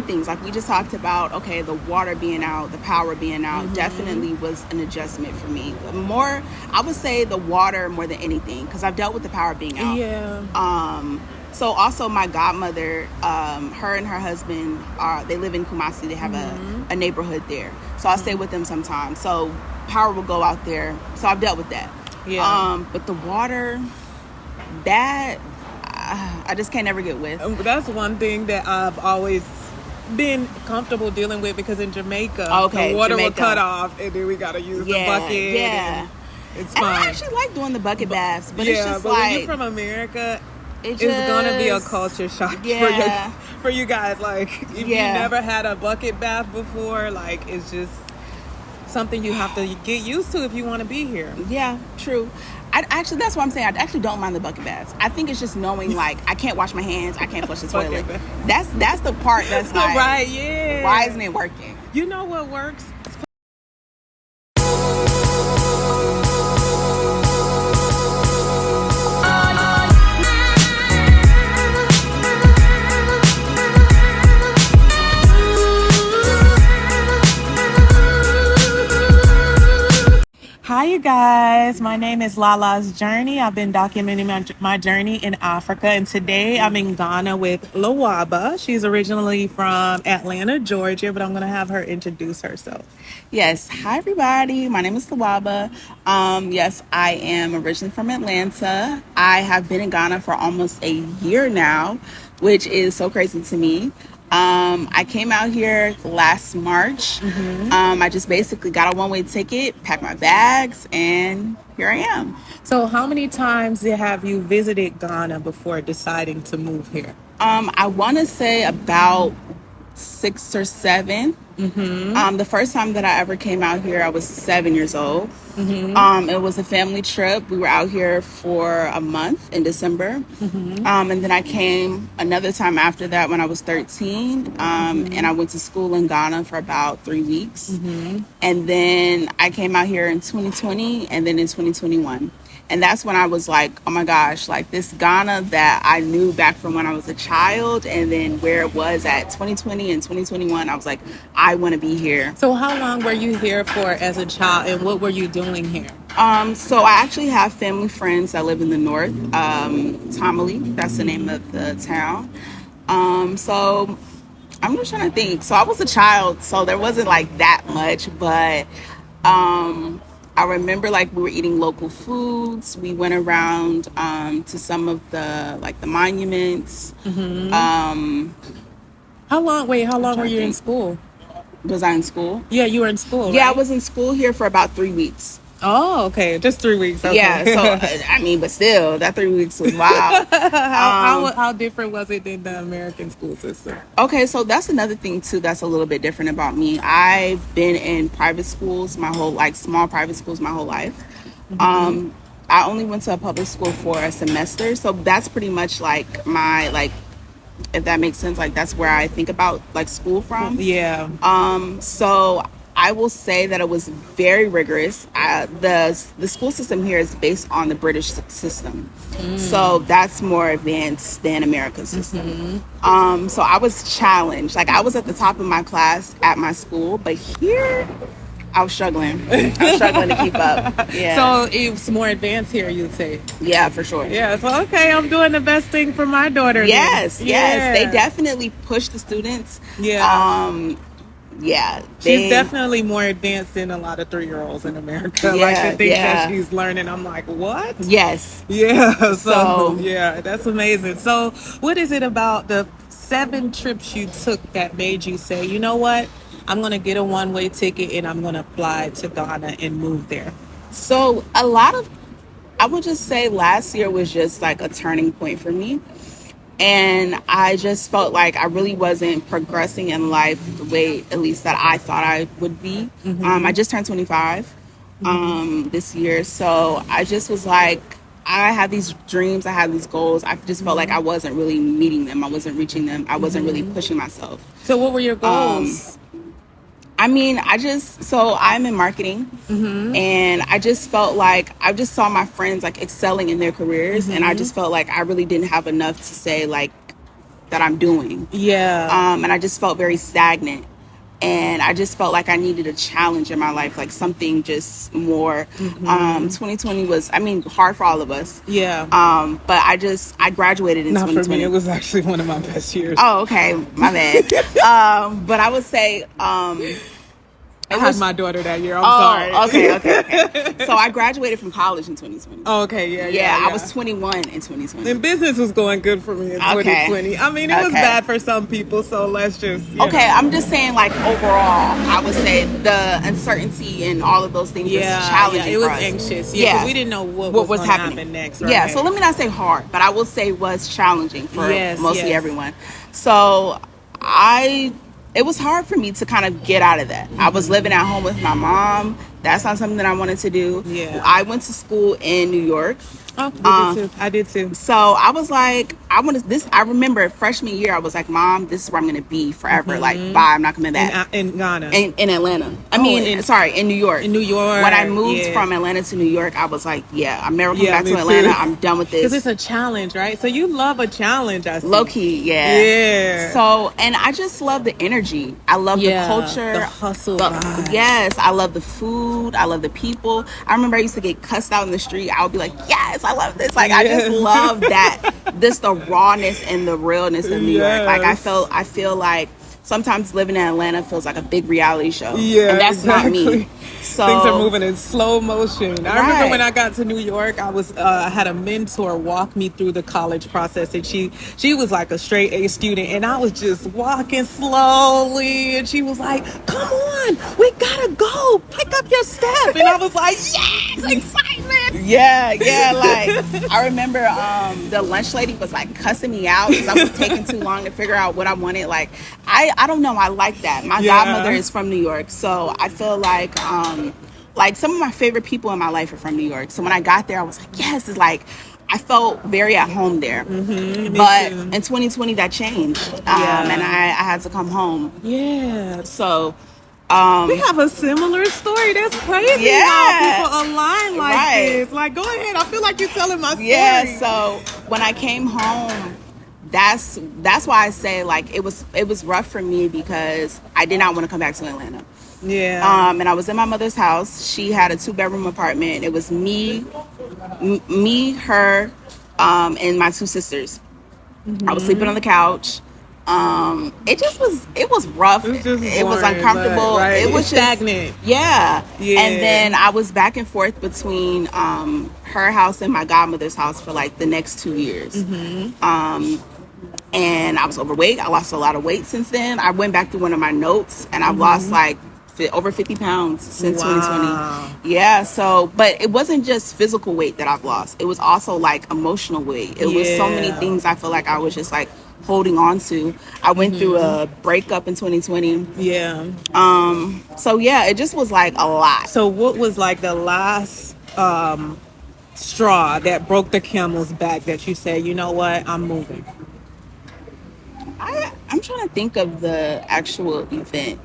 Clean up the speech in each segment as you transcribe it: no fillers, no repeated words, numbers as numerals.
things like we just talked about. Okay, the water being out, the power being out, definitely was an adjustment for me. More, I would say the water more than anything, because I've dealt with the power being out. So also my godmother, her and her husband they live in Kumasi. They have a neighborhood there, so I'll stay with them sometimes. So power will go out there, so I've dealt with that. But the water, that I just can't ever get with. That's one thing that I've always been comfortable dealing with, because in Jamaica, the water will cut off, and then we gotta use the bucket. Yeah, it's fine. fine. I actually like doing the bucket baths, but it's just when you're from America, it's gonna be a culture shock for you guys. Like, if you never had a bucket bath before, like, it's just something you have to get used to if you want to be here. Yeah, true. That's what I'm saying. I actually don't mind the bucket baths. I think it's just knowing, like, I can't wash my hands, I can't flush the toilet. That's the part that's like, right, yeah. Why isn't it working? You know what works? Hi, you guys. My name is Lala's Journey. I've been documenting my journey in Africa, and today I'm in Ghana with Lawaba. She's originally from Atlanta, Georgia, but I'm going to have her introduce herself. Yes. Hi, everybody. My name is Lawaba. Yes, I am originally from Atlanta. I have been in Ghana for almost a year now, which is so crazy to me. I came out here last March. I just basically got a one-way ticket, packed my bags, and here I am. So how many times have you visited Ghana before deciding to move here? I want to say about 6 or 7. The first time that I ever came out here, I was 7 years old. It was a family trip. We were out here for a month in December. And then I came another time after that when I was 13. And I went to school in Ghana for about 3 weeks. And then I came out here in 2020 and then in 2021. And that's when I was like, oh my gosh, like this Ghana that I knew back from when I was a child, and then where it was at 2020 and 2021, I was like, I want to be here. So how long were you here for as a child, and what were you doing here? So I actually have family friends that live in the north, Tamale, that's the name of the town. So I'm just trying to think. So I was a child, so there wasn't like that much, but I remember like we were eating local foods. We went around to some of the like the monuments. How long were you in school? Was I in school? Yeah, you were in school. Yeah, right? I was in school here for about 3 weeks. Oh, okay. Just 3 weeks. Okay. Yeah, so I mean, but still, that 3 weeks was wild. How different was it than the American school system? Okay, so that's another thing too that's a little bit different about me. I've been in private schools my whole, like small private schools my whole life. I only went to a public school for a semester, so that's pretty much like my, like, if that makes sense, like that's where I think about like school from. Yeah. So I will say that it was very rigorous. The school system here is based on the British system. So that's more advanced than America's system. So I was challenged. Like I was at the top of my class at my school, but here I was struggling. To keep up. Yeah. So it's more advanced here, you'd say? Yeah, for sure. Yeah. So, okay, I'm doing the best thing for my daughter. Yes, then. yes. Yeah. They definitely push the students. Yeah. Yeah. She's definitely more advanced than a lot of 3-year-olds in America. Yeah, like the things that she's learning, I'm like, what? Yes. Yeah. So, yeah, that's amazing. So what is it about the 7 trips you took that made you say, you know what? I'm going to get a one-way ticket and I'm going to fly to Ghana and move there? So I would just say last year was just like a turning point for me. And I just felt like I really wasn't progressing in life the way, at least that I thought I would be. I just turned 25 this year. So I just was like, I had these dreams, I had these goals. I just felt like I wasn't really meeting them. I wasn't reaching them. I wasn't really pushing myself. So what were your goals? I mean, I'm in marketing, and I just felt like I just saw my friends like excelling in their careers, and I just felt like I really didn't have enough to say like that I'm doing. Yeah. And I just felt very stagnant. And I just felt like I needed a challenge in my life, like something just more. 2020 was, I mean, hard for all of us. Yeah. But I graduated in Not 2020. for me. It was actually one of my best years. Oh, okay. My bad. But I would say, I had my daughter that year. I'm sorry. Okay. So I graduated from college in 2020. Oh, okay, yeah. I was 21 in 2020. And business was going good for me in 2020. I mean, it was bad for some people, so let's just, you know. I'm just saying, like, overall, I would say the uncertainty and all of those things was challenging. It was for us. anxious. Yeah, 'cause we didn't know what was happening happen next. Right? Yeah, so let me not say hard, but I will say was challenging for mostly everyone. So it was hard for me to kind of get out of that. I was living at home with my mom. That's not something that I wanted to do. Yeah. I went to school in New York. Oh, I did too. So I was like, I remember freshman year, I was like, Mom, this is where I'm going to be forever. Like, bye, I'm not coming back. In Ghana. In Atlanta. In New York. In New York. When I moved from Atlanta to New York, I was like, I'm never coming back to Atlanta. I'm done with this. Because it's a challenge, right? So you love a challenge, I see. Low key, yeah. So, and I just love the energy. I love the culture. The hustle. Yes, I love the food. I love the people. I remember I used to get cussed out in the street. I would be like, yes, I love this. Like, I just love that. The rawness and the realness of New York. Like, I feel like sometimes living in Atlanta feels like a big reality show. Yeah, and that's not me. So things are moving in slow motion. I remember when I got to New York, I had a mentor walk me through the college process, and she was like a straight A student, and I was just walking slowly, and she was like, "Come on, we gotta go, pick up your step," and I was like, "Yes, excitement!" Yeah. Like, I remember the lunch lady was like cussing me out because I was taking too long to figure out what I wanted. Like, I don't know, I like that. My godmother is from New York, so I feel like some of my favorite people in my life are from New York. So when I got there, I was like, yes, it's like I felt very at home there. But in 2020, that changed, and I had to come home. Yeah. So we have a similar story. That's crazy how people align like this. Like, go ahead. I feel like you're telling my story. Yeah. So when I came home, that's why I say, like, it was rough for me because I did not want to come back to Atlanta. Yeah. And I was in my mother's house. She had a 2-bedroom apartment. It was me, her, and my 2 sisters. I was sleeping on the couch. It was rough. It was uncomfortable. It was stagnant. Yeah. And then I was back and forth between her house and my godmother's house for like the next 2 years. And I was overweight. I lost a lot of weight since then. I went back to one of my notes, and I've lost like over 50 pounds since 2020. Yeah. So, but it wasn't just physical weight that I've lost. It was also like emotional weight. It was so many things I feel like I was just like holding on to. I went through a breakup in 2020. Yeah. So yeah, it just was like a lot. So what was like the last straw that broke the camel's back that you said, you know what, I'm moving? I'm trying to think of the actual event.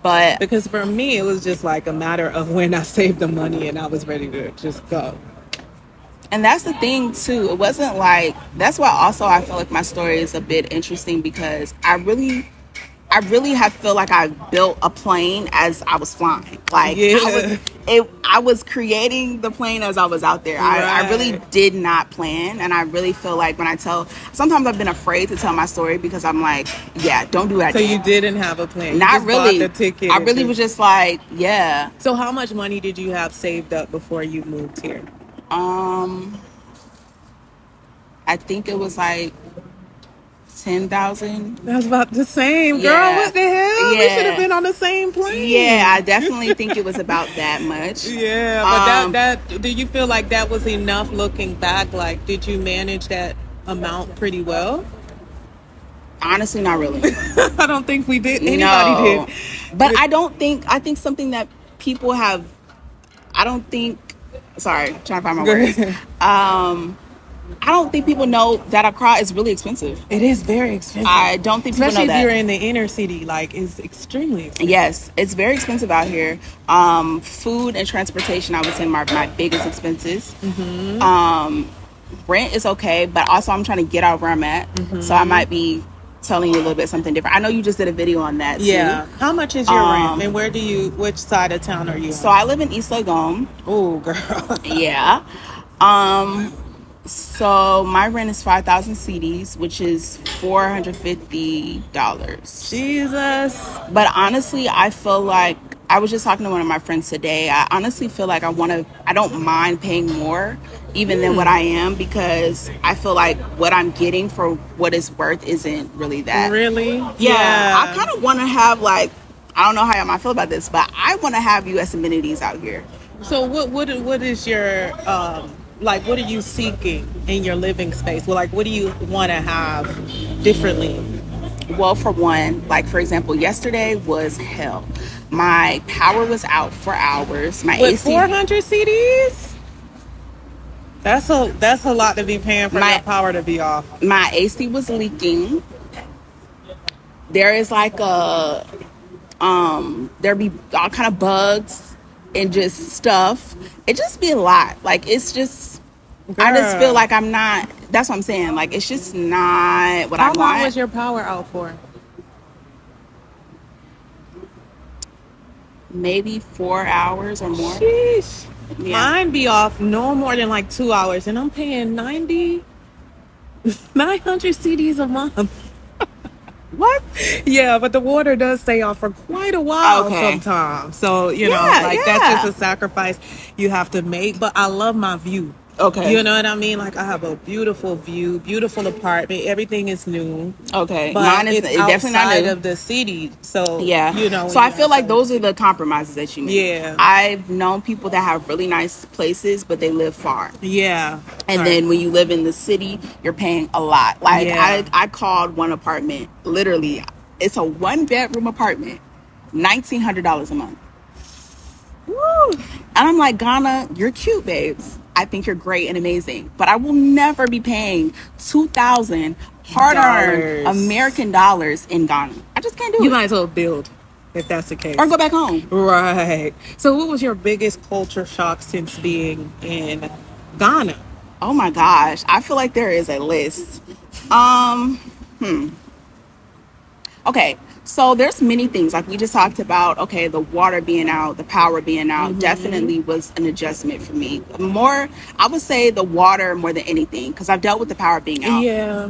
But because for me, it was just like a matter of when I saved the money and I was ready to just go. And that's the thing too. It wasn't like, that's why also I feel like my story is a bit interesting because I really have feel like I built a plane as I was flying. Like I was creating the plane as I was out there. I really did not plan, and I really feel like sometimes I've been afraid to tell my story because I'm like, don't do that. So you didn't have a plan? Not really. Bought the ticket. I really was just like, So how much money did you have saved up before you moved here? I think it was like 10,000. That's about the same, girl. What the hell? We should have been on the same plane. Yeah, I definitely think it was about that much. Yeah, but that do you feel like that was enough looking back? Like, did you manage that amount pretty well? Honestly, not really. I don't think we did. Anybody did. But I think something that people have, sorry, I'm trying to find my words. I don't think people know that Accra is really expensive. It is very expensive. I don't think people know that. Especially if you're in the inner city, like, it's extremely expensive. Yes, it's very expensive out here. Food and transportation, I would say, my biggest expenses. rent is okay, but also I'm trying to get out where I'm at. So I might be telling you a little bit something different. I know you just did a video on that too. Yeah. How much is your rent? And which side of town are you So on? I live in East Legon. Oh, girl. Yeah. So my rent is 5,000 CDs, which is $450. Jesus. But honestly, I feel like I was just talking to one of my friends today. I honestly feel like I don't mind paying more even than what I am, because I feel like what I'm getting for what it's worth isn't really that. Really? Yeah. I kind of want to have I don't know how y'all might feel about this, but I want to have U.S. amenities out here. So what is your what are you seeking in your living space? Well, what do you want to have differently? Well, for one, for example, yesterday was hell. My power was out for hours. My With AC 400 CDs? That's a lot to be paying for your power to be off. My AC was leaking. There is there be all kind of bugs and just stuff. It just be a lot. It's just Girl. I just feel like I'm not. That's what I'm saying. It's just not what I want. How long was your power out for? Maybe 4 hours or more. Sheesh. Yeah. Mine be off no more than 2 hours, and I'm paying 900 CDs a month. What? Yeah, but the water does stay off for quite a while sometimes. So, that's just a sacrifice you have to make. But I love my view. Okay. You know what I mean? I have a beautiful view, beautiful apartment. Everything is new. Okay. But mine is definitely outside not new. of the city. So, yeah. So I feel like those are the compromises that you make. Yeah. I've known people that have really nice places, but they live far. Yeah. And then when you live in the city, you're paying a lot. I called one apartment, literally, it's a 1-bedroom apartment, $1,900 a month. Woo. And I'm like, Ghana, you're cute, babes. I think you're great and amazing, but I will never be paying $2,000 hard-earned American dollars in Ghana. I just can't do it. You might as well build, if that's the case, or go back home. Right. So, what was your biggest culture shock since being in Ghana? Oh my gosh, I feel like there is a list. Okay, so there's many things we just talked about. Okay, the water being out, the power being out, definitely was an adjustment for me. More, I would say the water more than anything, because I've dealt with the power being out. Yeah.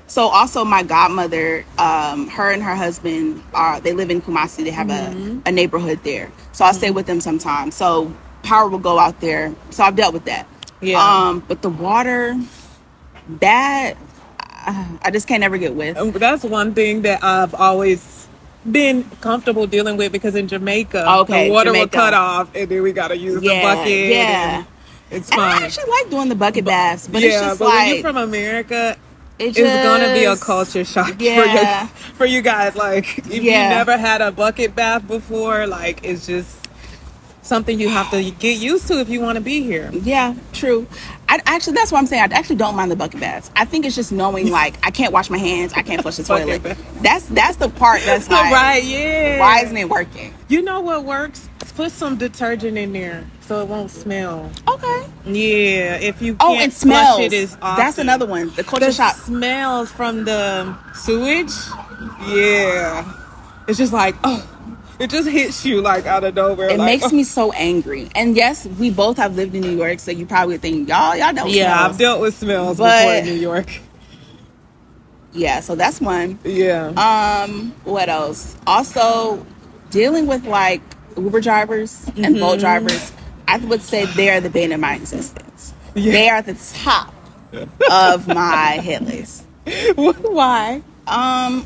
So also my godmother, her and her husband they live in Kumasi. They have a neighborhood there, so I'll stay with them sometimes. So power will go out there. So I've dealt with that. Yeah. But the water, that I just can't ever get with. That's one thing that I've always been comfortable dealing with, because in Jamaica, the water will cut off, and then we gotta use the bucket. Yeah, it's fine. fine. I actually like doing the bucket baths, but it's just when you're from America, it's gonna be a culture shock for you guys. If you never had a bucket bath before, it's just something you have to get used to if you want to be here. Yeah, true. That's what I'm saying. I actually don't mind the bucket baths. I think it's just knowing I can't wash my hands, I can't flush the toilet. That's the part that's right. Yeah. Why isn't it working? You know what works? Put some detergent in there so it won't smell. Okay. Yeah. If you can't and smells. flush it as often. That's another one. The culture shock. Smells from the sewage. Yeah. It's just it just hits you out of nowhere. It makes me so angry. And yes, we both have lived in New York, so you probably think y'all dealt with smells. I've dealt with smells before in New York. Yeah, so that's one. Yeah. What else? Also, dealing with Uber drivers and Bolt drivers, I would say they're the bane of my existence. Yeah. They are the top of my hit list. Why?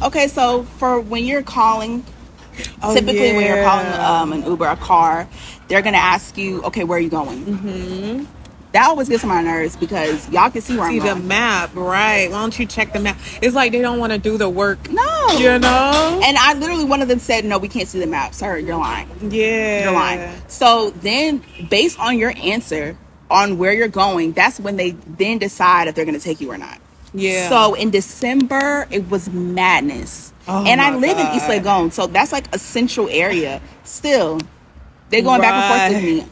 Okay, so for when you're calling, typically when you're calling an Uber, a car, they're gonna ask you, okay, where are you going? That always gets on my nerves, because y'all can see where I'm going. The map, right? Why don't you check the map? It's they don't want to do the work. No. You know? And I literally, one of them said, no, we can't see the map. Sir, you're lying. Yeah. You're lying. So then, based on your answer on where you're going, that's when they then decide if they're going to take you or not. Yeah. So in December, it was madness. And I live in East Legon, so that's a central area. Still, they going back and forth with me.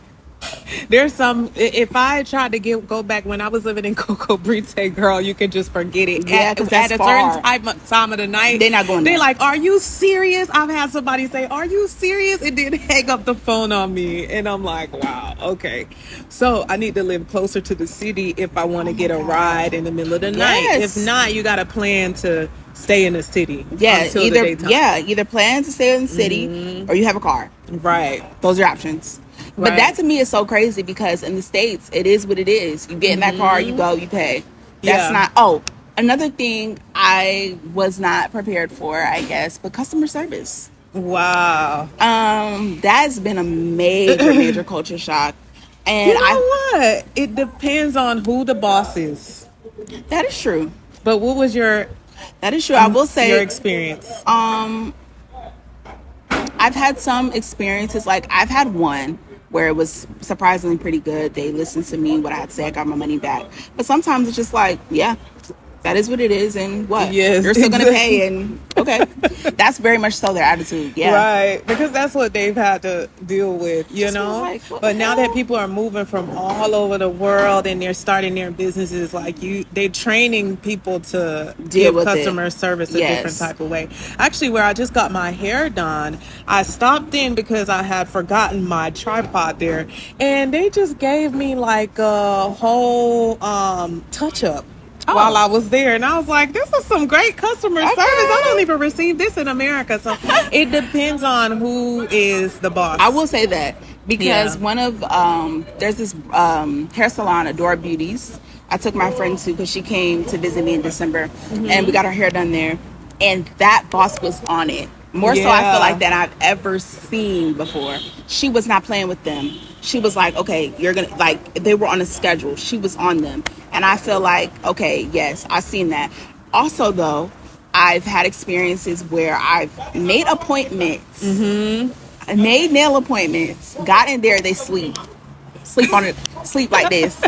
There's some. If I tried to go back when I was living in Cocoa Brite, girl, you can just forget it. Yeah, because that's At a far. certain time of the night, They're not going They're there. like, "Are you serious?" I've had somebody say, "Are you serious?" and then hang up the phone on me, and I'm like, "Wow, okay." So I need to live closer to the city if I want to get a ride in the middle of the night. If not, you got to plan to stay in the city until the daytime. Either plan to stay in the city or you have a car. Right. Those are options. But Right. that to me is so crazy because in the States, it is what it is. You get in that car, you go, you pay. That's not. Oh, another thing I was not prepared for, I guess, but customer service. Wow. That's been a major culture shock. And You know what? It depends on who the boss is. that is true. But what was your That is true. I will say your experience? I've had some experiences. Like I've had one where it was surprisingly pretty good. They listened to me, what I had to say. I got my money back. But sometimes it's just like, yeah, that is what it is, and what? Yes, You're still gonna pay, and okay. That's very much so their attitude. Yeah. Right, because that's what they've had to deal with, you know. like, what but the now hell? that people are moving from all over the world and they're starting their businesses, they're training people to Deal give with customer it. service a Yes. different type of way. Actually, where I just got my hair done, I stopped in because I had forgotten my tripod there, and they just gave me like a whole touch up. While I was there, and I was like, this is some great customer service. I don't even receive this in America. So it depends on who is the boss. I will say that because Yeah. one of there's this hair salon, Adore Beauties. I took my friend to because she came to visit me in December, and we got her hair done there. And that boss was on it. More so, I Yeah. feel like that I've ever seen before. She was not playing with them. She was like, okay, you're gonna like. They were on a schedule. She was on them, and I feel like, okay, yes, I've seen that. Also, though, I've had experiences where I've made appointments. I made nail appointments. Got in there, they sleep on it, sleep like this.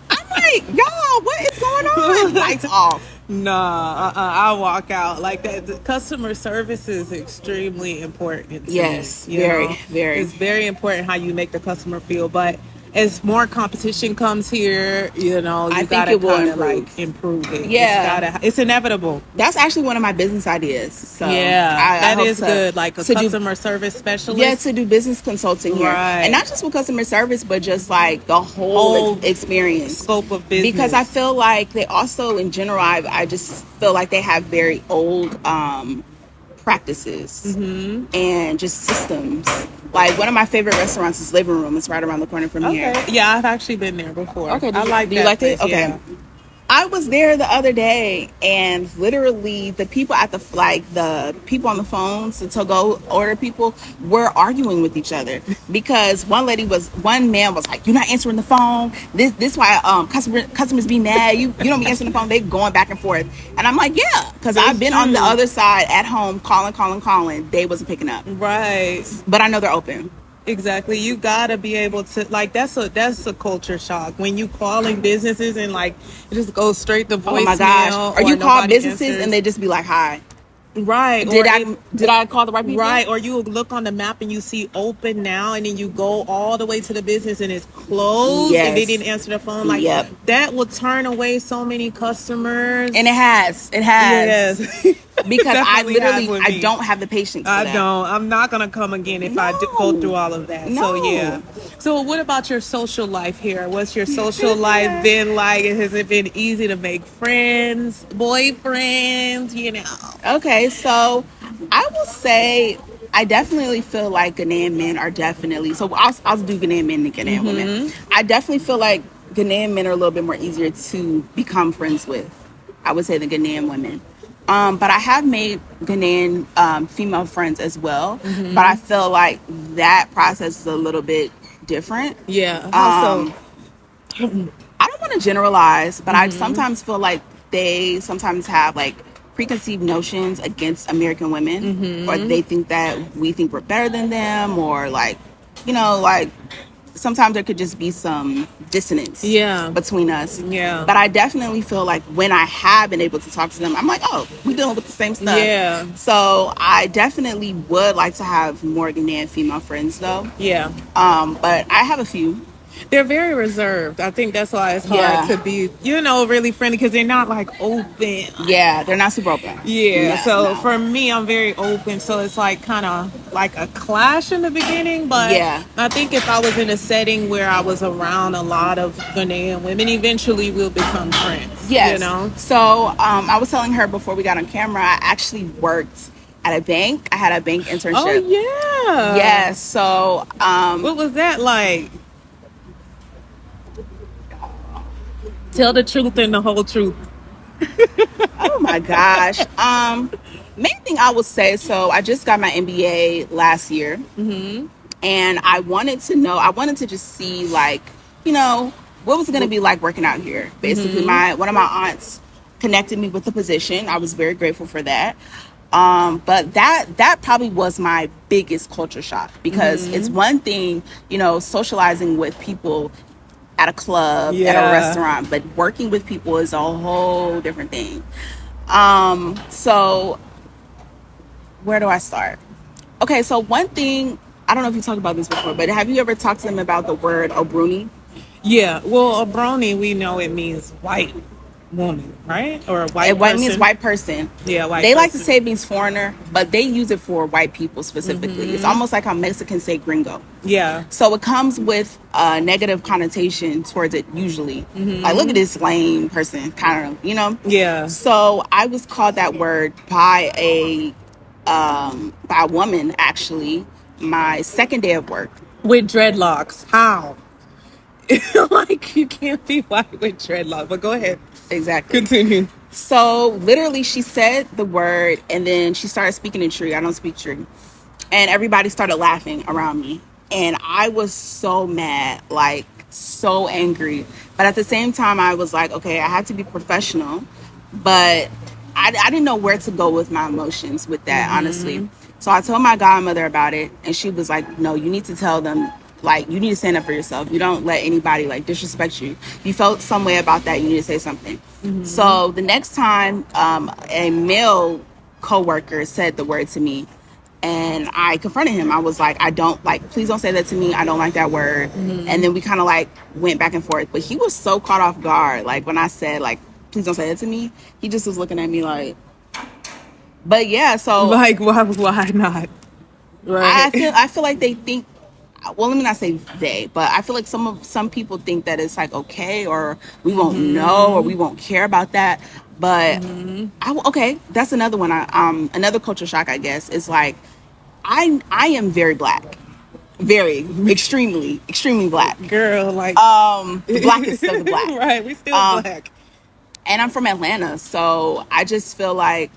I'm like, y'all, what is going on? Lights off. Nah, I'll walk out like that. The customer service is extremely important. To Yes, me, you very, know? very. It's very important how you make the customer feel. But as more competition comes here, you know, you I think gotta it will kind of improve. like improve it. Yeah. It's inevitable. That's actually one of my business ideas. So Yeah, I that hope is good. Like a to do- customer service specialist. Yeah, to do business consulting here, Right. and not just with customer service, but just like the whole experience. scope of business. Because I feel like they also, in general, I just feel like they have very old practices and just systems. Like one of my favorite restaurants is Living Room. It's right around the corner from here. Okay. Yeah, I've actually been there before. Okay, I like do you that like it? place, Okay. yeah. I was there the other day, and literally the people at the people on the phones to go order people were arguing with each other because one man was like, "You're not answering the phone. This why customers be mad. You don't be answering the phone." They going back and forth, and I'm like, "Yeah," because I've been on the other side at home calling. They wasn't picking up, Right. but I know they're open. Exactly. You gotta be able to like that's a culture shock when you calling businesses and like it just goes straight to voicemail. Oh my gosh! Or you call nobody businesses answers. and they just be like, "Hi." Right. Did I call the right people? Right. Or you look on the map and you see open now and then you go all the way to the business and it's closed and they Yes. didn't answer the phone. Like Yep. that will turn away so many customers. And it has. Yes. Because I Definitely has literally with I me. don't have the patience for I that. don't. I'm not gonna come again if I go through all of that. No. So yeah. So what about your social life here? What's your social life been like? Has it been easy to make friends, boyfriends? You know. Okay, so I will say I definitely feel like Ghanaian men are definitely so I'll do Ghanaian men and Ghanaian women. I definitely feel like Ghanaian men are a little bit more easier to become friends with, I would say, than Ghanaian women. But I have made Ghanaian female friends as well. But I feel like that process is a little bit different. Yeah. How so? I don't want to generalize, but I sometimes feel like they sometimes have like preconceived notions against American women, or they think that we think we're better than them, or like, like sometimes there could just be some dissonance between us. Yeah. But I definitely feel like when I have been able to talk to them, I'm like, oh, we're dealing with the same stuff. Yeah. So I definitely would like to have more Ghanaian female friends though. Yeah. But I have a few. They're very reserved. I think that's why it's hard Yeah. to be, really friendly because they're not like open. Yeah, they're not super open. Yeah. No, So no. for me, I'm very open. So it's like kind of like a clash in the beginning. But Yeah. I think if I was in a setting where I was around a lot of Ghanaian women, eventually we'll become friends. Yes. So I was telling her before we got on camera, I actually worked at a bank. I had a bank internship. Oh, yeah. Yes. So What was that like? Tell the truth and the whole truth. oh my gosh. Main thing I would say, so I just got my MBA last year. And I wanted to just see, like, what was it going to be like working out here. Basically, one of my aunts connected me with the position. I was very grateful for that. But that probably was my biggest culture shock, because it's one thing, socializing with people at a club, at a restaurant, but working with people is a whole different thing. So where do I start? Okay, so one thing, I don't know if you talked about this before, but have you ever talked to them about the word Obruni? Yeah. Well, a brony, we know it means white woman, right? Or a white White person. means white person. Yeah, white They like to person. say it means foreigner, but they use it for white people specifically. It's almost like how Mexicans say gringo. Yeah. So it comes with a negative connotation towards it usually. Like, look at this lame person, kind of, Yeah. So I was called that word by a woman, actually, my second day of work. With dreadlocks. How? Like, you can't be white with dreadlocks. But go ahead. Exactly. Continue. So literally she said the word and then she started speaking in Tree. I don't speak Tree. And everybody started laughing around me. And I was so mad, like so angry. But at the same time, I was like, okay, I had to be professional. But I didn't know where to go with my emotions with that, honestly. So I told my godmother about it. And she was like, no, you need to tell them, like, you need to stand up for yourself. You don't let anybody, like, disrespect you. If you felt some way about that, you need to say something. So the next time a male coworker said the word to me, and I confronted him. I was like, I don't like, please don't say that to me. I don't like that word. And then we kind of like went back and forth. But he was so caught off guard. Like when I said, like, please don't say that to me, he just was looking at me like, but yeah, so Like, why not? Right. I feel like they think, well, let me not say they, but I feel like some people think that it's like okay, or we won't know, or we won't care about that. But okay, that's another one. Another culture shock, I guess, is like I am very black, very extremely black. Girl, like, The blackest of the black. Right, we still black. And I'm from Atlanta, so I just feel like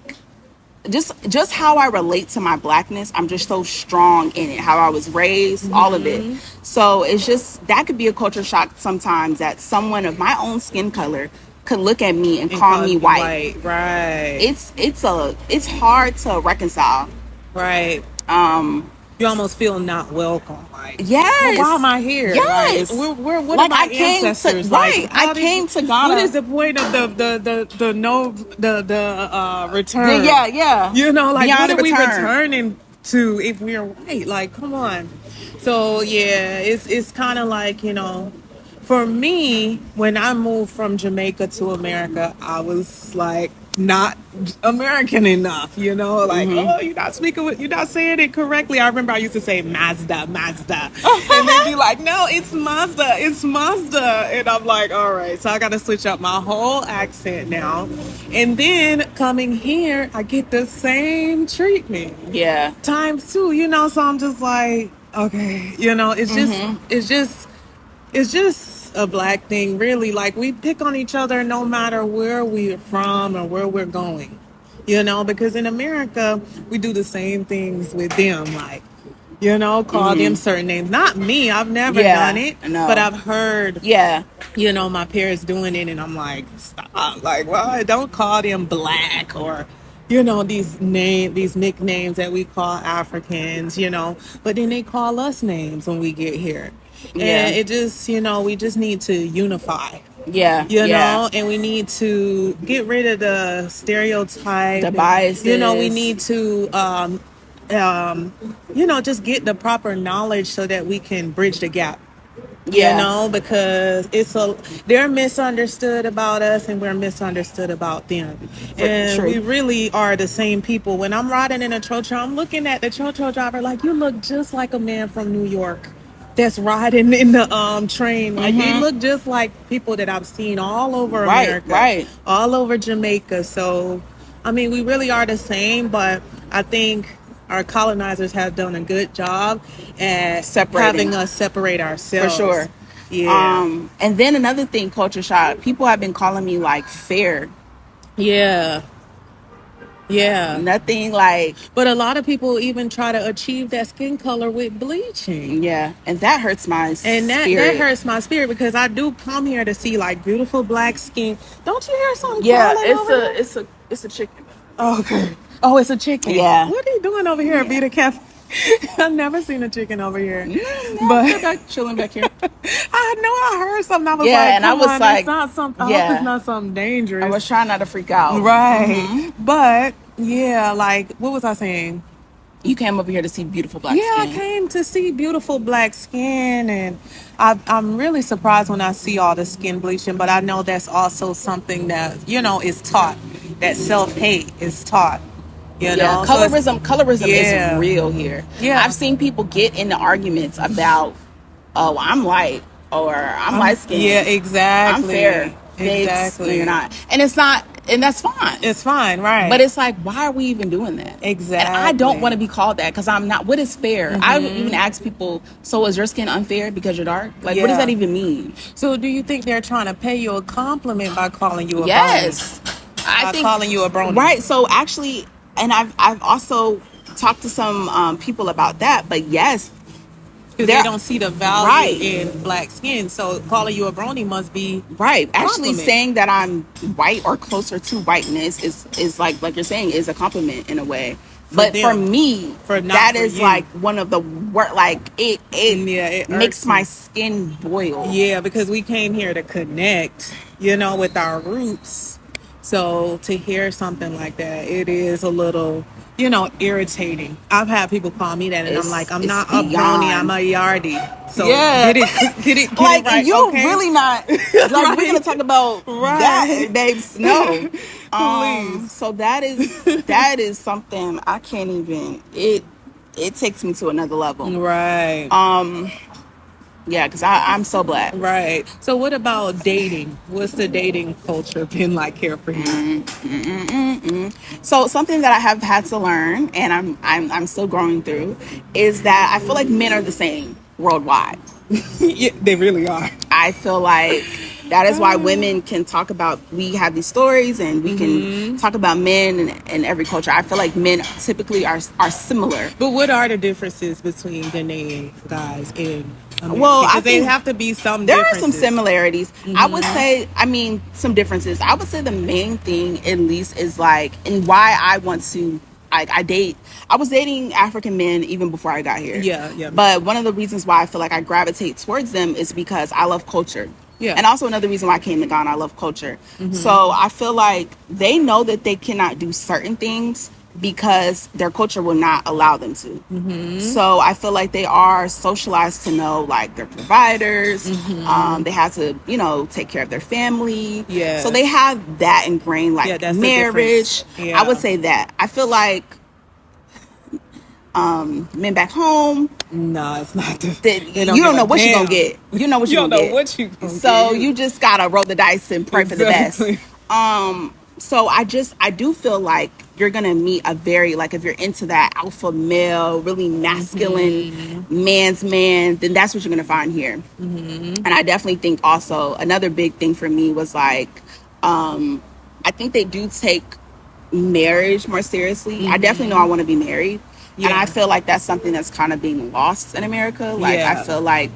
just how I relate to my blackness, I'm just so strong in it. How I was raised, all of it. So it's just, that could be a culture shock sometimes, that someone of my own skin color could look at me and call me white. Right. It's hard to reconcile. Right. You almost feel not welcome. Like, yes. well, why am I here? Yes. Like, what like are my I came ancestors? to, right. Like, I came to Ghana. What is the point of the return? Yeah. You know, like, Beyond what are we return. returning to if we're white? Like, come on. So yeah, it's kind of like, for me, when I moved from Jamaica to America, I was like not American enough, like, oh, you're not saying it correctly. I remember I used to say Mazda. And they'd be like, no, it's Mazda. And I'm like, all right, so I got to switch up my whole accent now. And then coming here, I get the same treatment. Yeah. Times two, so I'm just like, okay, it's just a black thing, really. Like, we pick on each other no matter where we're from or where we're going, because in America we do the same things with them, like, call them certain names. Not me, I've never done it, but I've heard my parents doing it, and I'm like, stop. Like, well, don't call them black, or these nicknames that we call Africans, but then they call us names when we get here. And it just, we just need to unify. And we need to get rid of the stereotype, the biases. We need to just get the proper knowledge so that we can bridge the gap. You Yeah, know, because they're misunderstood about us and we're misunderstood about them. And true. we really are the same people. When I'm riding in a chocho, I'm looking at the chocho driver like, you look just like a man from New York that's riding in the train. Like, we look just like people that I've seen all over Right, America, right. all over Jamaica. So, I mean, we really are the same, but I think our colonizers have done a good job at Separating, having us separate for ourselves. sure. Yeah. And then another thing, culture shock. People have been calling me like fair. Yeah. Yeah. Nothing like, But a lot of people even try to achieve that skin color with bleaching. yeah, and that hurts my And that spirit. hurts my spirit because I do come here to see like beautiful black skin. Don't you hear something Yeah, crawling over there? it's a chicken. Oh, okay. Oh, it's a chicken. Yeah. What are you doing over here at Yeah. Vita Cafe? I've never seen a chicken over here. They're But back, chilling back here. I know I heard something. I was Yeah, like, and I come was on, like, it's not something. I hope yeah, it's not something dangerous. I was trying not to freak out. Right. But yeah, like, what was I saying? You came over here to see beautiful black Yeah, I skin. came to see beautiful black skin, and I'm really surprised when I see all the skin bleaching. But I know that's also something that is taught. That self-hate is taught. Yeah, So colorism is yeah, real here. yeah. I've seen people get into arguments about, oh, I'm white or I'm light skinned. Yeah, exactly. I'm fair. Exactly. No, you're not. And it's not, and that's fine. It's fine, right? But it's like, why are we even doing that? Exactly. And I don't want to be called that because I'm not. What is fair? I even ask people, so is your skin unfair because you're dark? Like, what does Yeah. that even mean? So do you think they're trying to pay you a compliment by calling you a Yes. brony? By calling you a brony. Right. So actually, and I've also talked to some people about that. But yes, Because they don't see the value right. in black skin. So calling you a brony must be right. Actually, compliment. saying that I'm white or closer to whiteness is like you're saying, is a compliment in a way. But them. for me, that is you. like one of the like it it makes irks my me. skin boil. Yeah, because we came here to connect, with our roots. So to hear something like that, it is a little, irritating. I've had people call me that, and I'm like, I'm not a brony, I'm a yardie. So yeah, get it like right. you're Okay? really not. Like Right. we're gonna talk about that, babes. No, Please. so that is something I can't even. It takes me to another level. Right. Yeah, because I'm so black. Right. So what about dating? What's the dating culture been like here for you? So something that I have had to learn, and I'm still growing through, is that I feel like men are the same worldwide. Yeah, they really are. I feel like that is why women can talk about, we have these stories and we can talk about men in every culture. I feel like men typically are similar. But what are the differences between Ghanaian guys and American? Well, I because they think have to be some there differences. are some similarities. I would say, some differences. I would say the main thing, at least, is like, and why I want to, I was dating African men even before I got here. Yeah. But one of the reasons why I feel like I gravitate towards them is because I love culture. Yeah. And also another reason why I came to Ghana, I love culture. So I feel like they know that they cannot do certain things because their culture will not allow them to. So I feel like they are socialized to know, like, they're providers. They have to, take care of their family. Yeah. So they have that ingrained, like, that's the marriage. difference. Yeah. I would say that. I feel like men back home, No, it's not. you don't know what you're gonna get. You know what you're You gonna don't get. know what you gonna So get. you just gotta roll the dice and pray for the best. So I do feel like you're gonna meet a very, like, if you're into that alpha male, really masculine man's man, then that's what you're gonna find here. And I definitely think also another big thing for me was like, I think they do take marriage more seriously. I definitely know I want to be married. And I feel like that's something that's kind of being lost in America. Like, I feel like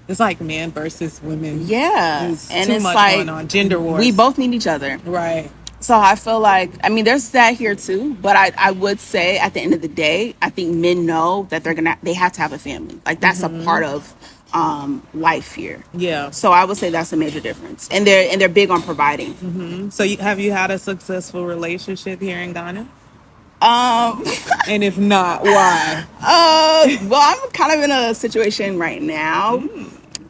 it's like men versus women. Yeah. There's and too it's much like going on. Gender wars. we both need each other. Right. So I feel like, there's that here too, but I would say at the end of the day, I think men know that they have to have a family. Like, that's a part of life here. Yeah. So I would say that's a major difference. And they're big on providing. So have you had a successful relationship here in Ghana? Um And if not, why? well, I'm kind of in a situation right now.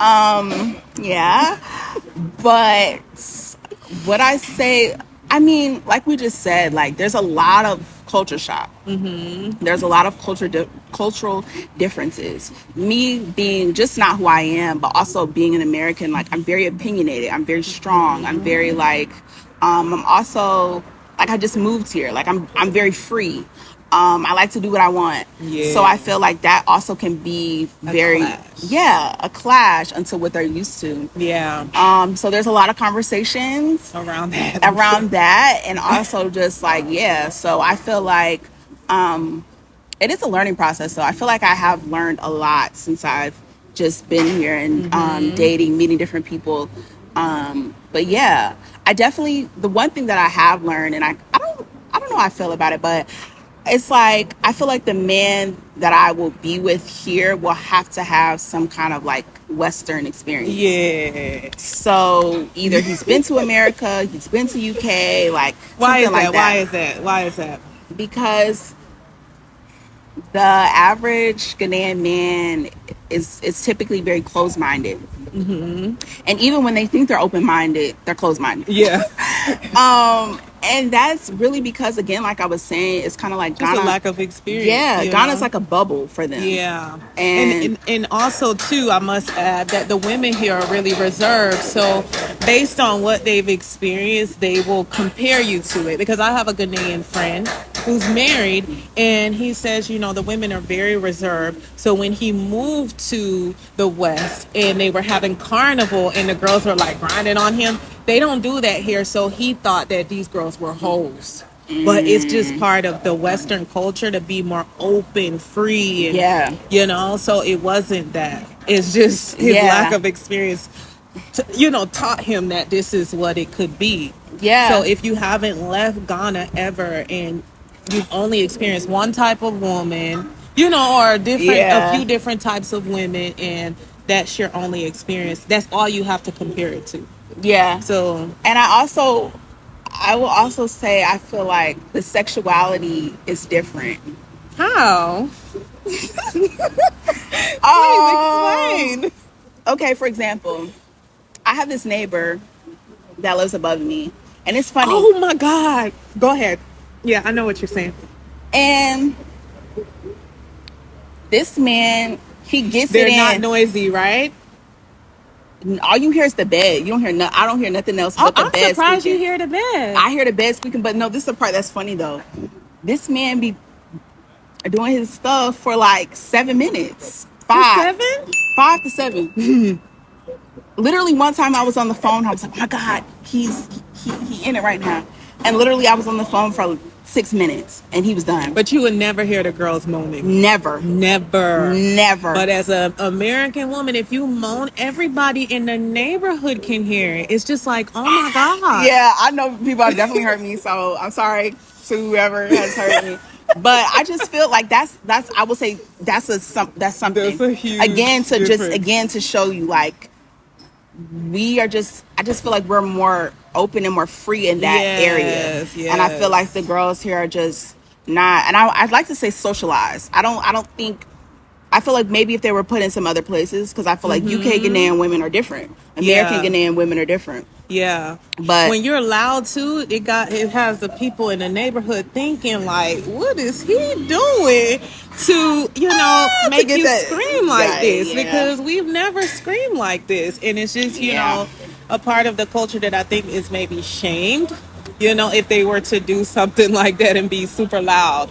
Yeah. But what I say, I mean, like we just said, like there's a lot of culture shock. There's a lot of cultural differences. Me being just not who I am, but also being an American, like I'm very opinionated. I'm very strong. I'm very like, I'm also like I just moved here. Like I'm very free. I like to do what I want. Yeah. So I feel like that also can be very, a clash until what they're used to. Yeah. So there's a lot of conversations Around that. and also just like, so I feel like it is a learning process. So I feel like I have learned a lot since I've just been here and dating, meeting different people. But yeah, I definitely, the one thing that I have learned, and I don't know how I feel about it, but it's like I feel like the man that I will be with here will have to have some kind of like Western experience. Yeah. So either he's been to America, he's been to UK, like Why is something that? like that. Why is that? Why is that? Because the average Ghanaian man is typically very closed-minded. And even when they think they're open-minded, they're closed-minded. Yeah. And that's really because, again, like I was saying, it's kind of like Just Ghana. a lack of experience. Yeah, Ghana's know? like a bubble for them. Yeah. And And also, too, I must add that the women here are really reserved. So based on what they've experienced, they will compare you to it. Because I have a Ghanaian friend who's married, and he says, you know, the women are very reserved. So when he moved to the West and they were having carnival and the girls were like grinding on him, they don't do that here. So he thought that these girls were hoes. But it's just part of the Western culture to be more open, free, and, you know, so it wasn't that. It's just his lack of experience, taught him that this is what it could be. Yeah. So if you haven't left Ghana ever and you've only experienced one type of woman, or a few different types of women, and that's your only experience, that's all you have to compare it to. Yeah. So, and I will also say I feel like the sexuality is different. How? Please explain. Okay, for example, I have this neighbor that lives above me, and it's funny. Oh my God. Go ahead. Yeah, I know what you're saying. And this man, he gets They're it in. not noisy, right? All you hear is the bed. You don't hear I don't hear nothing else but the bed. I'm surprised squeaking. you hear the bed. I hear the bed squeaking, but no, this is the part that's funny though. This man be doing his stuff for like 7 minutes. 5 to 7. Literally one time I was on the phone, I was like, oh my God, he's in it right now. And literally I was on the phone for 6 minutes and he was done. But you would never hear the girls moaning. Never. But as an American woman, if you moan, everybody in the neighborhood can hear it. It's just like, oh my God. Yeah, I know people have definitely heard me, so I'm sorry to whoever has heard me. But I just feel like that's I will say that's something. That's a huge difference. To show you like I just feel like we're more open and more free in that area. Yes. And I feel like the girls here are just not, and I'd like to say socialized. I don't think, I feel like maybe if they were put in some other places, because I feel like UK Ghanaian women are different. American Ghanaian women are different. Yeah. But when you're allowed to, it has the people in the neighborhood thinking like, what is he doing to, make you scream like this? Because we've never screamed like this. And it's just, you know, a part of the culture that I think is maybe shamed, if they were to do something like that and be super loud.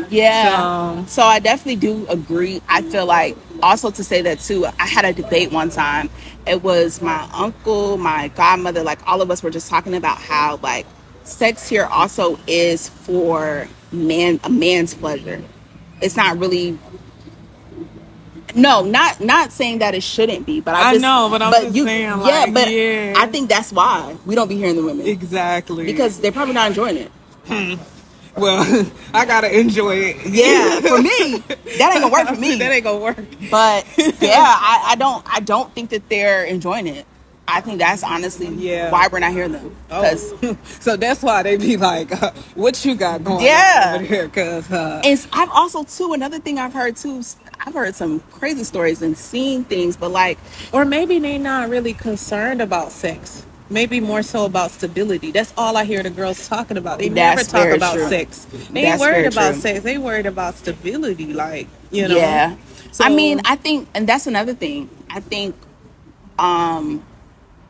Yeah. So I definitely do agree. I feel like also to say that too, I had a debate one time. It was my uncle, my godmother, like all of us were just talking about how like sex here also is for a man's pleasure. It's not really, no, not saying that it shouldn't be, but I know, but I'm just saying like, I think that's why we don't be hearing the women. Exactly. Because they're probably not enjoying it. Well, I gotta enjoy it. Yeah, for me, that ain't gonna work for me. That ain't gonna work. But yeah, I don't think that they're enjoying it. I think that's honestly Yeah. why we're not hearing them. Because So that's why they be like, what you got going on over there? Because and I've also too, another thing I've heard too, I've heard some crazy stories and seen things, but like, or maybe they not really concerned about sex. Maybe more so about stability. That's all I hear the girls talking about. They never that's talk very about true. sex. They ain't That's worried very about true. sex. They worried about stability. Like, you know. Yeah. So I mean, I think, and that's another thing. I think,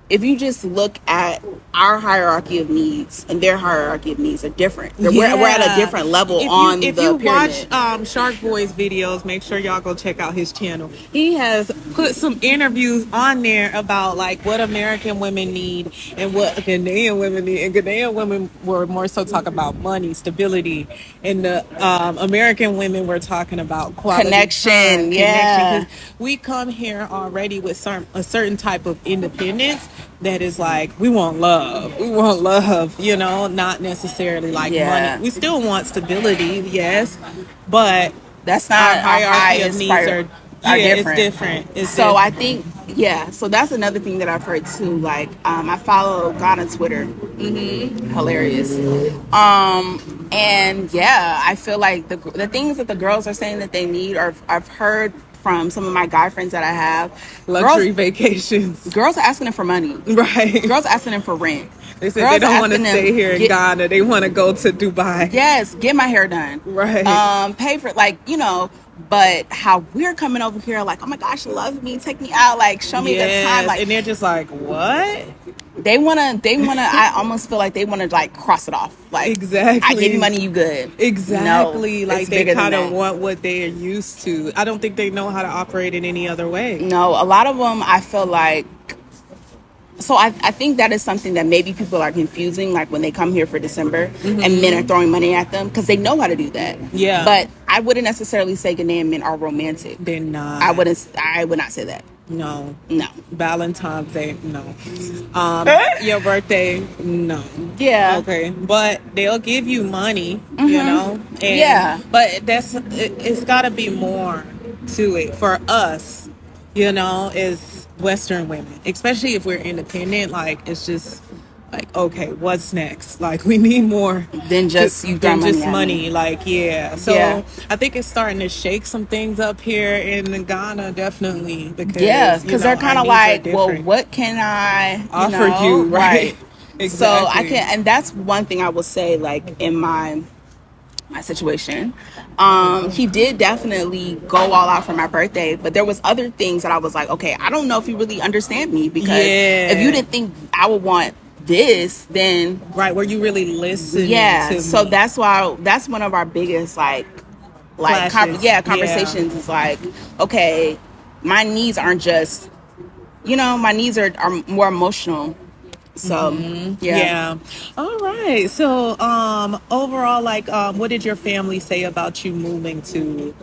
if you just look at our hierarchy of needs and their hierarchy of needs are different. We're at a different level on if the you pyramid. watch Shark Boy's videos, make sure y'all go check out his channel. He has put some interviews on there about like what American women need and what Ghanaian women need. And Ghanaian women were more so talking about money, stability, and the American women were talking about quality Connection, time, yeah. connection. 'Cause we come here already with a certain type of independence that is like we want love, you know, not necessarily like Yeah. money. We still want stability, yes, but That's our not our hierarchy of highest needs are it's different. different. It's So I different. think, yeah. So that's another thing that I've heard too. Like, I follow Ghana Twitter. Hilarious. And yeah, I feel like the things that the girls are saying that they need, or I've heard from some of my guy friends that I have, Luxury vacations. girls are asking them for money. Right. Girls are asking them for rent. They said Girls they don't are want to asking stay them, here in Ghana. They want to go to Dubai. yes, get my hair done. Right. Pay for, like, you know, but how we're coming over here like, oh my gosh, love me, take me out, like, show me the time. Like, And they're just like, what? they wanna I almost feel like they wanna like cross it off. Like, Exactly. I give you money, you good. Exactly. No, like it's they bigger than kind of that. want what they are used to. I don't think they know how to operate in any other way. No, a lot of them, I feel like, so I think that is something that maybe people are confusing, like when they come here for December and men are throwing money at them because they know how to do that. Yeah. But I wouldn't necessarily say Ghanaian men are romantic. They're not. I would not say that. No. No. Valentine's Day, no. Your birthday, no. Yeah. Okay, but they'll give you money, you know. And, Yeah. But it's got to be more to it for us, you know, as Western women, especially if we're independent. Like, it's just like, okay, what's next? Like, we need more Then just you throw than money just at money. me. Like, yeah. So Yeah. I think it's starting to shake some things up here in Ghana, definitely, because Yeah, because they're our kind of needs are like, well, different. what can I Offer you, right? Right. So I Exactly. can, and that's one thing I will say, like, in my situation. He did definitely go all out for my birthday, but there was other things that I was like, okay, I don't know if you really understand me, because if you didn't think I would want this, then Right, were you really listening to so me? that's why, that's one of our biggest Clashes. conversations is like, okay, my needs aren't just, you know, my needs are more emotional. So Yeah. All right. So overall, like what did your family say about you moving to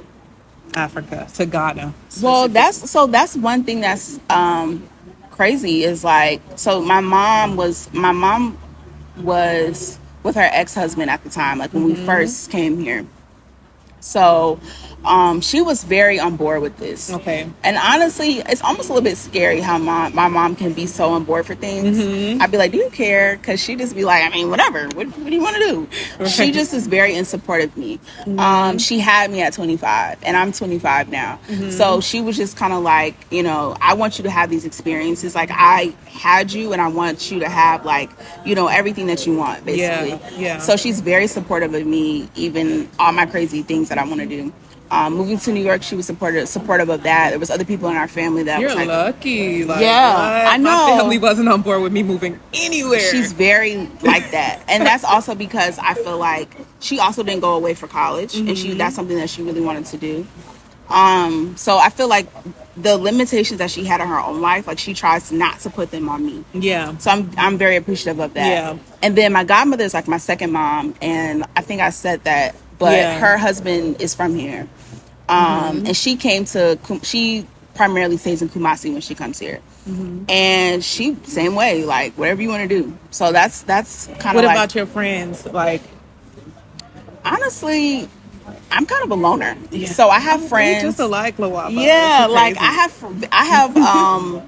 Africa, to Ghana? Well, specifically? that's one thing that's crazy is like, so my mom was with her ex-husband at the time, like when we first came here. So she was very on board with this. Okay. And honestly, it's almost a little bit scary how my mom can be so on board for things. I'd be like, do you care? Because she just be like, I mean, whatever. What do you want to do? She Right. just is very in support of me. She had me at 25 and I'm 25 now. So she was just kind of like, you know, I want you to have these experiences. Like, I had you and I want you to have, like, you know, everything that you want, basically. Yeah. So she's very supportive of me, even all my crazy things that I want to do. Moving to New York, she was supportive of that. There was other people in our family that You're was like, lucky. Like, yeah, what? I know. My family wasn't on board with me moving anywhere. She's very like that. And that's also because I feel like she also didn't go away for college, and that's something that she really wanted to do. So I feel like the limitations that she had in her own life, like, she tries not to put them on me. Yeah. So I'm very appreciative of that. Yeah. And then my godmother is like my second mom, and I think I said that, but her husband is from here. And she primarily stays in Kumasi when she comes here. And she, same way, like, whatever you want to do. So that's kind of What like, about your friends? Like, honestly, I'm kind of a loner. So I have friends. we just alike, Lawaba. Yeah, That's like crazy. I have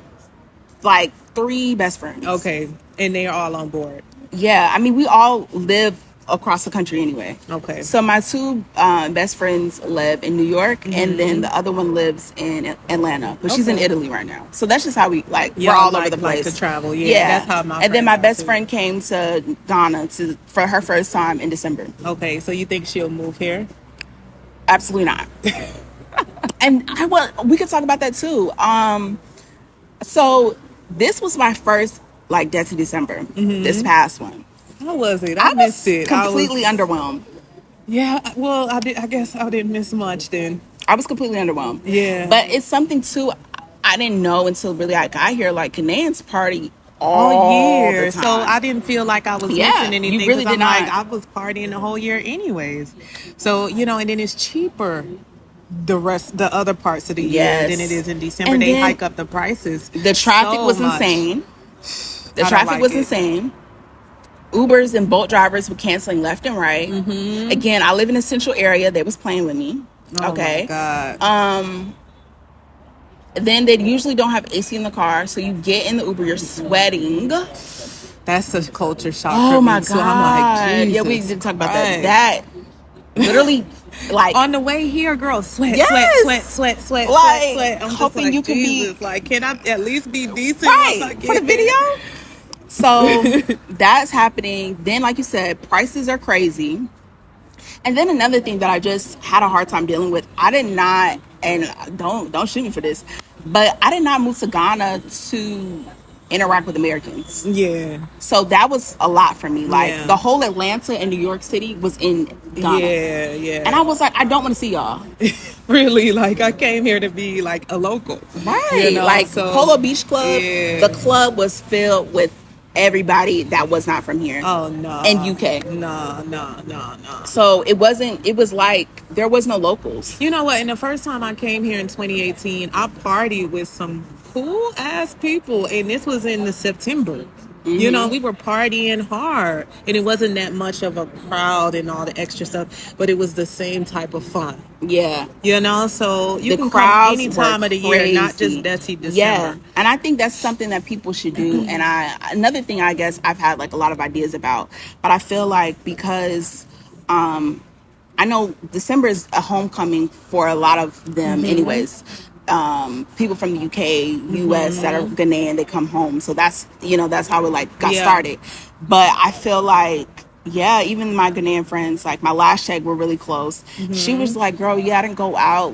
like 3 best friends. Okay, and they're all on board. Yeah, I mean, we all live across the country anyway. Okay. So my 2 best friends live in New York, and then the other one lives in Atlanta, but she's in Italy right now. So that's just how we we're all over the place. Like to travel. Yeah, that's how my. And then my best friend came to Ghana for her first time in December. Okay, so you think she'll move here? Absolutely not. And we could talk about that too. So this was my first Desi December. This past one. How was it? I missed was it. completely underwhelmed. Yeah, well, I guess I didn't miss much then. I was completely underwhelmed. Yeah. But it's something too I didn't know until really I got here. Ghanaians party all year. the time. So I didn't feel like I was missing anything. You really did not. I was partying the whole year anyways. So, and then it's cheaper the other parts of the year than it is in December. And they hike up the prices. The traffic was insane. The traffic was insane. Ubers and Bolt drivers were canceling left and right. Again, I live in a central area. They was playing with me. Okay. Oh my God. Then they usually don't have AC in the car, so you get in the Uber, you're sweating. That's a culture shock. Oh for me my too. God! I'm like, yeah, we did talk about that. That literally, on the way here, girl, sweat. I'm hoping you can be can I at least be decent for the video? So that's happening. Then, like you said, prices are crazy. And then another thing that I just had a hard time dealing with, I did not, and don't shoot me for this, but I did not move to Ghana to interact with Americans. Yeah. So that was a lot for me. The whole Atlanta and New York City was in Ghana. Yeah. And I was like, I don't want to see y'all. Really, I came here to be a local. Right. Polo Beach Club, the club was filled with everybody that was not from here. Oh no. And UK. No. So it was like there was no locals. You know what? And the first time I came here in 2018, I partied with some cool ass people, and this was in the September. We were partying hard, and it wasn't that much of a crowd and all the extra stuff, but it was the same type of fun. Yeah. So you can come any time of the year, not just Desi December. Yeah. And I think that's something that people should do. And another thing I guess I've had a lot of ideas about, but I feel like because I know December is a homecoming for a lot of them anyways. People from the UK, US that are Ghanaian, they come home. So that's how it got started. But I feel like, even my Ghanaian friends, my last check, were really close. She was like, girl, I didn't go out.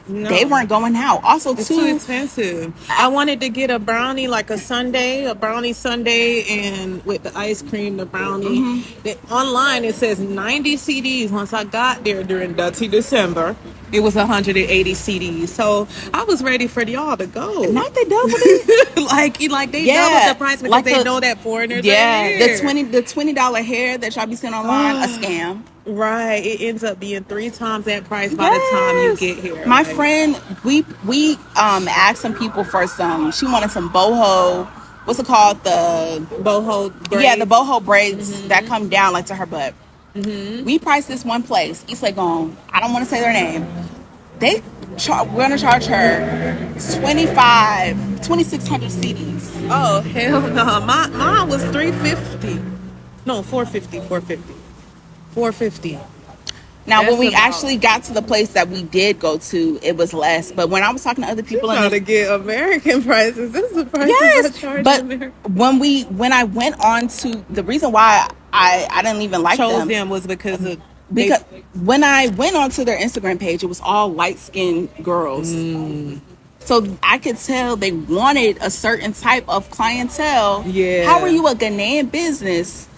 No. They weren't going out. Also, it's too expensive. I wanted to get a brownie, a brownie sundae, and with the ice cream, the brownie. Online, it says 90 CDs. Once I got there during Dutty December, it was 180 CDs. So I was ready for y'all to go. Not they doubled it. They doubled the price because they know that foreigners are here. The $20 hair that y'all be seeing online, a scam. Right, it ends up being 3 times that price by the time you get here. My friend, we asked some people for she wanted some boho. What's it called? The boho braids. Yeah, the boho braids that come down to her butt. We priced this one place, East Legon. I don't want to say their name. We're gonna charge her 2,600 CDs. Oh hell no! Mine was $350. No, $450. Now, when we actually got to the place that we did go to, it was less. But when I was talking to other people, to get American prices. This is the prices I charge but American. when I went on to the reason why I didn't even like them was because when I went onto their Instagram page, it was all light-skinned girls. So I could tell they wanted a certain type of clientele. Yeah. How are you a Ghanaian business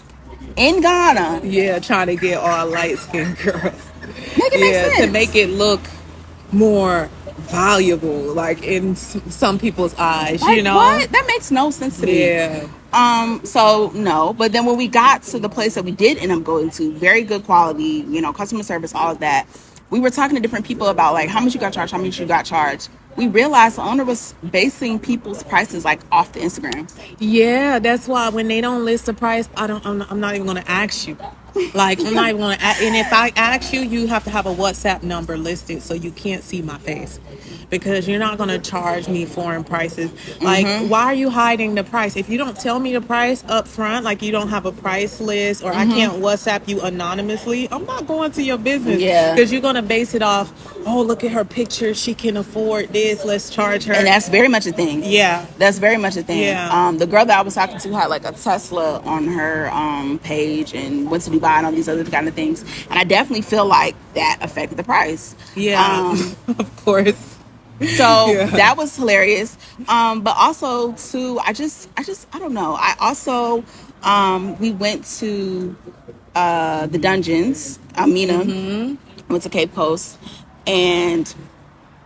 in Ghana? Yeah, trying to get all light-skinned girls. Make sense. To make it look more valuable, in some people's eyes, What? That makes no sense to me. Yeah. So no, but then when we got to the place that we did end up going to, very good quality, customer service, all of that. We were talking to different people about how much you got charged, how much you got charged. We realized the owner was basing people's prices off the Instagram. Yeah, that's why when they don't list the price, I'm not even going to ask you. Like, I'm not even gonna, and if I ask you, you have to have a WhatsApp number listed so you can't see my face, because you're not gonna charge me foreign prices. Like, why are you hiding the price? If you don't tell me the price up front, like you don't have a price list, or I can't WhatsApp you anonymously, I'm not going to your business, Yeah. because you're gonna base it off, oh, look at her picture, she can afford this, let's charge her. And that's very much a thing. Yeah. That's very much a thing. Yeah. The girl that I was talking to had like a Tesla on her page and went to Dubai and all these other kind of things. And I definitely feel like that affected the price. Yeah. Of course. So Yeah. that was hilarious. But also too, I don't know. I also we went to the dungeons. Amina went to Cape Coast, and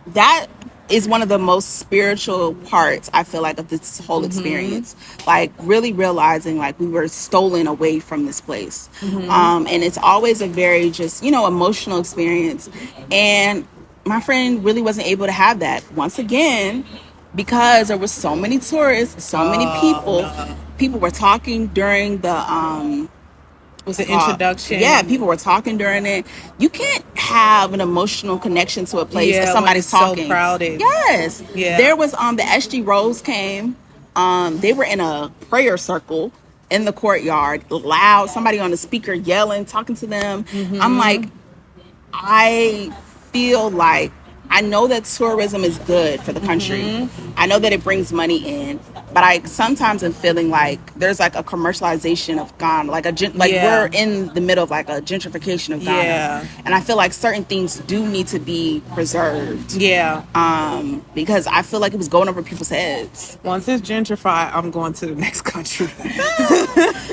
that is one of the most spiritual parts, I feel like, of this whole experience. Like really realizing like we were stolen away from this place. And it's always a very just, emotional experience. And my friend really wasn't able to have that once again, because there were so many tourists, so many people. No. People were talking during the what's The it called? introduction. Yeah, people were talking during it. You can't have an emotional connection to a place if when somebody's it's talking. so crowded. Yes. Yeah. There was the SG Rose came. They were in a prayer circle in the courtyard, loud, somebody on the speaker yelling, talking to them. I'm like, I feel like I know that tourism is good for the country. I know that it brings money in, but I sometimes am feeling like there's like a commercialization of Ghana, like we're in the middle of like a gentrification of Ghana. Yeah. And I feel like certain things do need to be preserved. Yeah. Because I feel like it was going over people's heads. Once it's gentrified, I'm going to the next country.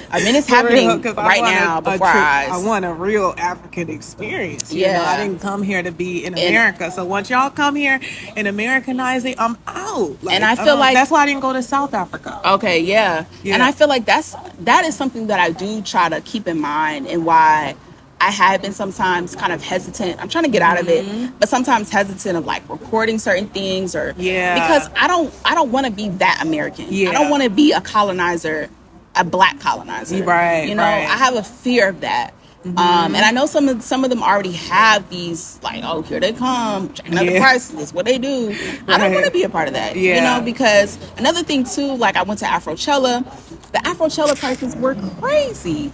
I mean, it's happening right now before our eyes. I want a real African experience. Yeah. I didn't come here to be in America. So once y'all come here and Americanize it, I'm out. And I feel like that's why I didn't go to South Africa. Okay, yeah. And I feel like that is something that I do try to keep in mind, and why I have been sometimes kind of hesitant. I'm trying to get out of it, but sometimes hesitant of like recording certain things, or because I don't want to be that American. I don't want to be a colonizer, a black colonizer. Right. I have a fear of that. And I know some of them already have these like, oh, here they come, checking out the prices, this is what they do. I don't want to be a part of that, because another thing too, like I went to Afrochella. The Afrochella prices were crazy.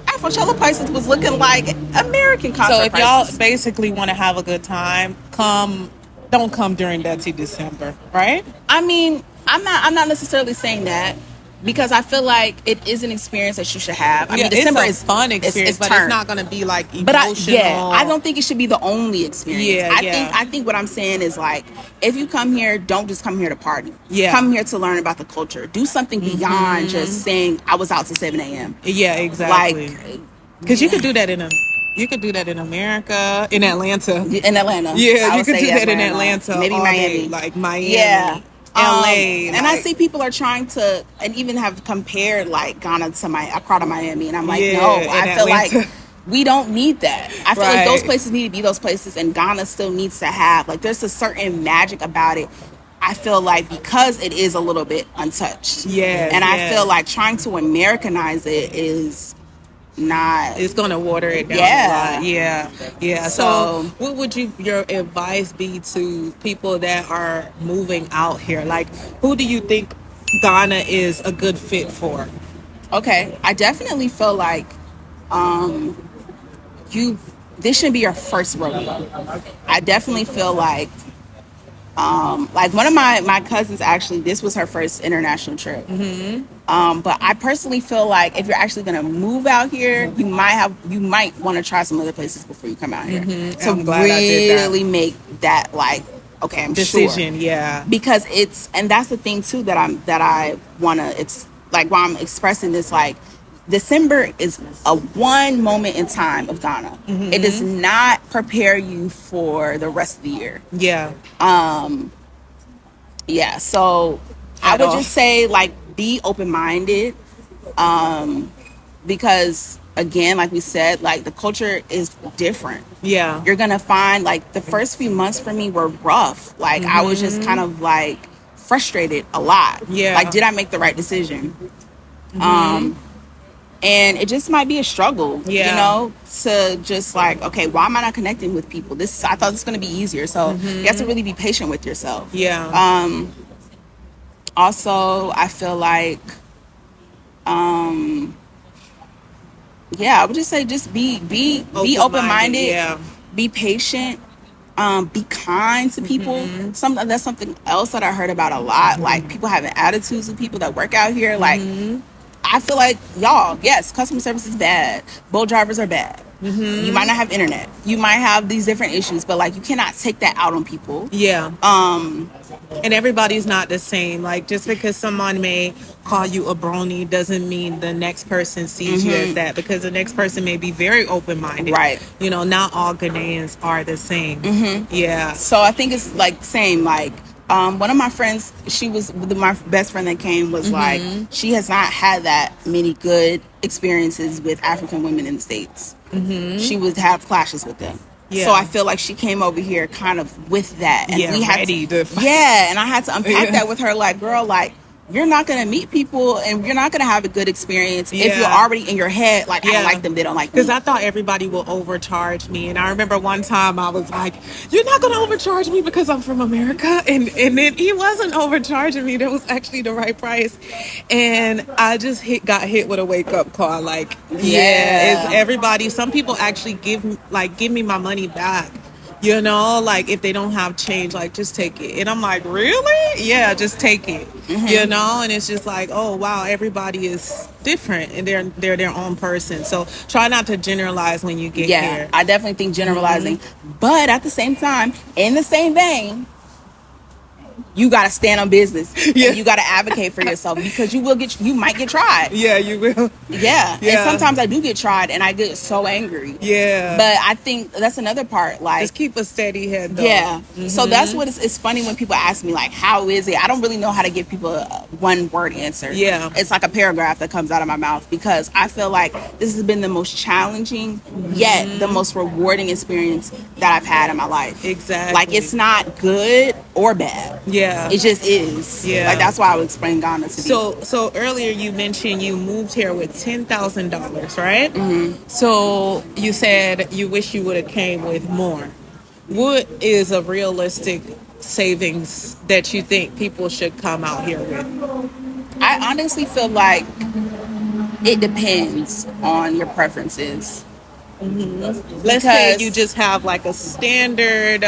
Afrochella prices was looking like American concert So if prices. y'all basically want to have a good time, don't come during Dirty December, right? I mean, I'm not necessarily saying that, because I feel like it is an experience that you should have. I mean, December is a fun experience, but it's not going to be like emotional. But I don't think it should be the only experience. Yeah, I think what I'm saying is like, if you come here, don't just come here to party. Yeah. Come here to learn about the culture. Do something beyond just saying I was out till 7 a.m. Yeah, exactly. Like, because you could do that in America, in Atlanta. In Atlanta. Yeah, you could do that in Atlanta. Maybe Miami. Like Miami. Yeah. LA, and I see people are trying to, and even have compared like Ghana to Accra to Miami, and I'm like, no, I feel like we don't need that. I feel like those places need to be those places, and Ghana still needs to have like, there's a certain magic about it. I feel like because it is a little bit untouched, I feel like trying to Americanize it is not. It's gonna water it down a lot. Yeah. So what would your advice be to people that are moving out here? Like, who do you think Ghana is a good fit for? Okay, I definitely feel like this should be your first rodeo. I definitely feel like one of my cousins, actually, this was her first international trip. But I personally feel like if you're actually going to move out here, you might want to try some other places before you come out here. So really make that like, okay, I'm decision, sure. Yeah. Because and that's the thing too that I want to, it's like why I'm expressing this, like December is a one moment in time of Ghana. It does not prepare you for the rest of the year. Yeah. So I would just say like be open-minded, because again, like we said, like the culture is different. Yeah. You're gonna find like the first few months for me were rough. Like I was just kind of like frustrated a lot. Yeah. Like, did I make the right decision? And it just might be a struggle, you Yeah. know, to just like, okay, why am I not connecting with people? I thought this was going to be easier. So you have to really be patient with yourself. Yeah. Also, I feel like, yeah, I would just say just be open-minded, Yeah. be patient, be kind to people. That's something else that I heard about a lot. Like people having attitudes with people that work out here. Like I feel like y'all, yes, customer service is bad. Boat drivers are bad. You might not have internet. You might have these different issues, but like you cannot take that out on people. Yeah. And everybody's not the same. Like just because someone may call you a brony doesn't mean the next person sees you as that, because the next person may be very open-minded. Right. You know, not all Ghanaians are the same. Yeah. So I think it's like same, like one of my friends, my best friend that came was like, she has not had that many good experiences with African women in the States. She would have clashes with them. Yeah. So I feel like she came over here kind of with that. And Yeah, we had ready to fight. Yeah, and I had to unpack that with her, like, girl, like, you're not going to meet people and you're not going to have a good experience if you're already in your head, like, I don't like them, they don't like me. Because I thought everybody will overcharge me. And I remember one time I was like, you're not going to overcharge me because I'm from America. And then he wasn't overcharging me. That was actually the right price. And I just got hit with a wake-up call. Like, yeah, is everybody, some people actually give me my money back. You know, like if they don't have change, like just take it. And I'm like, really? Yeah, just take it. You know, and it's just like, oh wow, everybody is different and they're their own person. So try not to generalize when you get here. I definitely think generalizing, but at the same time, in the same vein, you got to stand on business. Yeah. And you got to advocate for yourself because you might get tried. Yeah, you will. Yeah. And sometimes I do get tried and I get so angry. Yeah. But I think that's another part. Like, just keep a steady head though. Yeah. So that's what it's funny when people ask me, like, how is it? I don't really know how to give people a one word answer. Yeah. It's like a paragraph that comes out of my mouth because I feel like this has been the most challenging yet the most rewarding experience that I've had in my life. Exactly. Like, it's not good or bad. Yeah. It just is. Yeah. Like, that's why I would explain Ghana to be. So earlier you mentioned you moved here with $10,000, right? So you said you wish you would have came with more. What is a realistic savings that you think people should come out here with? I honestly feel like it depends on your preferences. Let's say you just have like a standard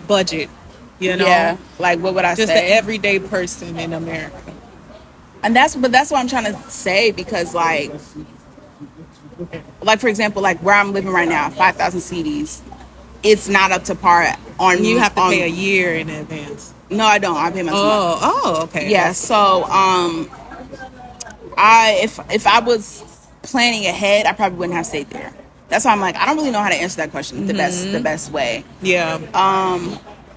budget, you know? Yeah. Like, what would I say? Just the everyday person in America. And that's what I'm trying to say because like for example, like where I'm living right now, 5,000 CDs, it's not up to par on. You have to pay a year in advance. No, I don't. I pay my 2 months. Oh, okay. Yeah. So if I was planning ahead, I probably wouldn't have stayed there. That's why I'm like, I don't really know how to answer that question the best way. Yeah.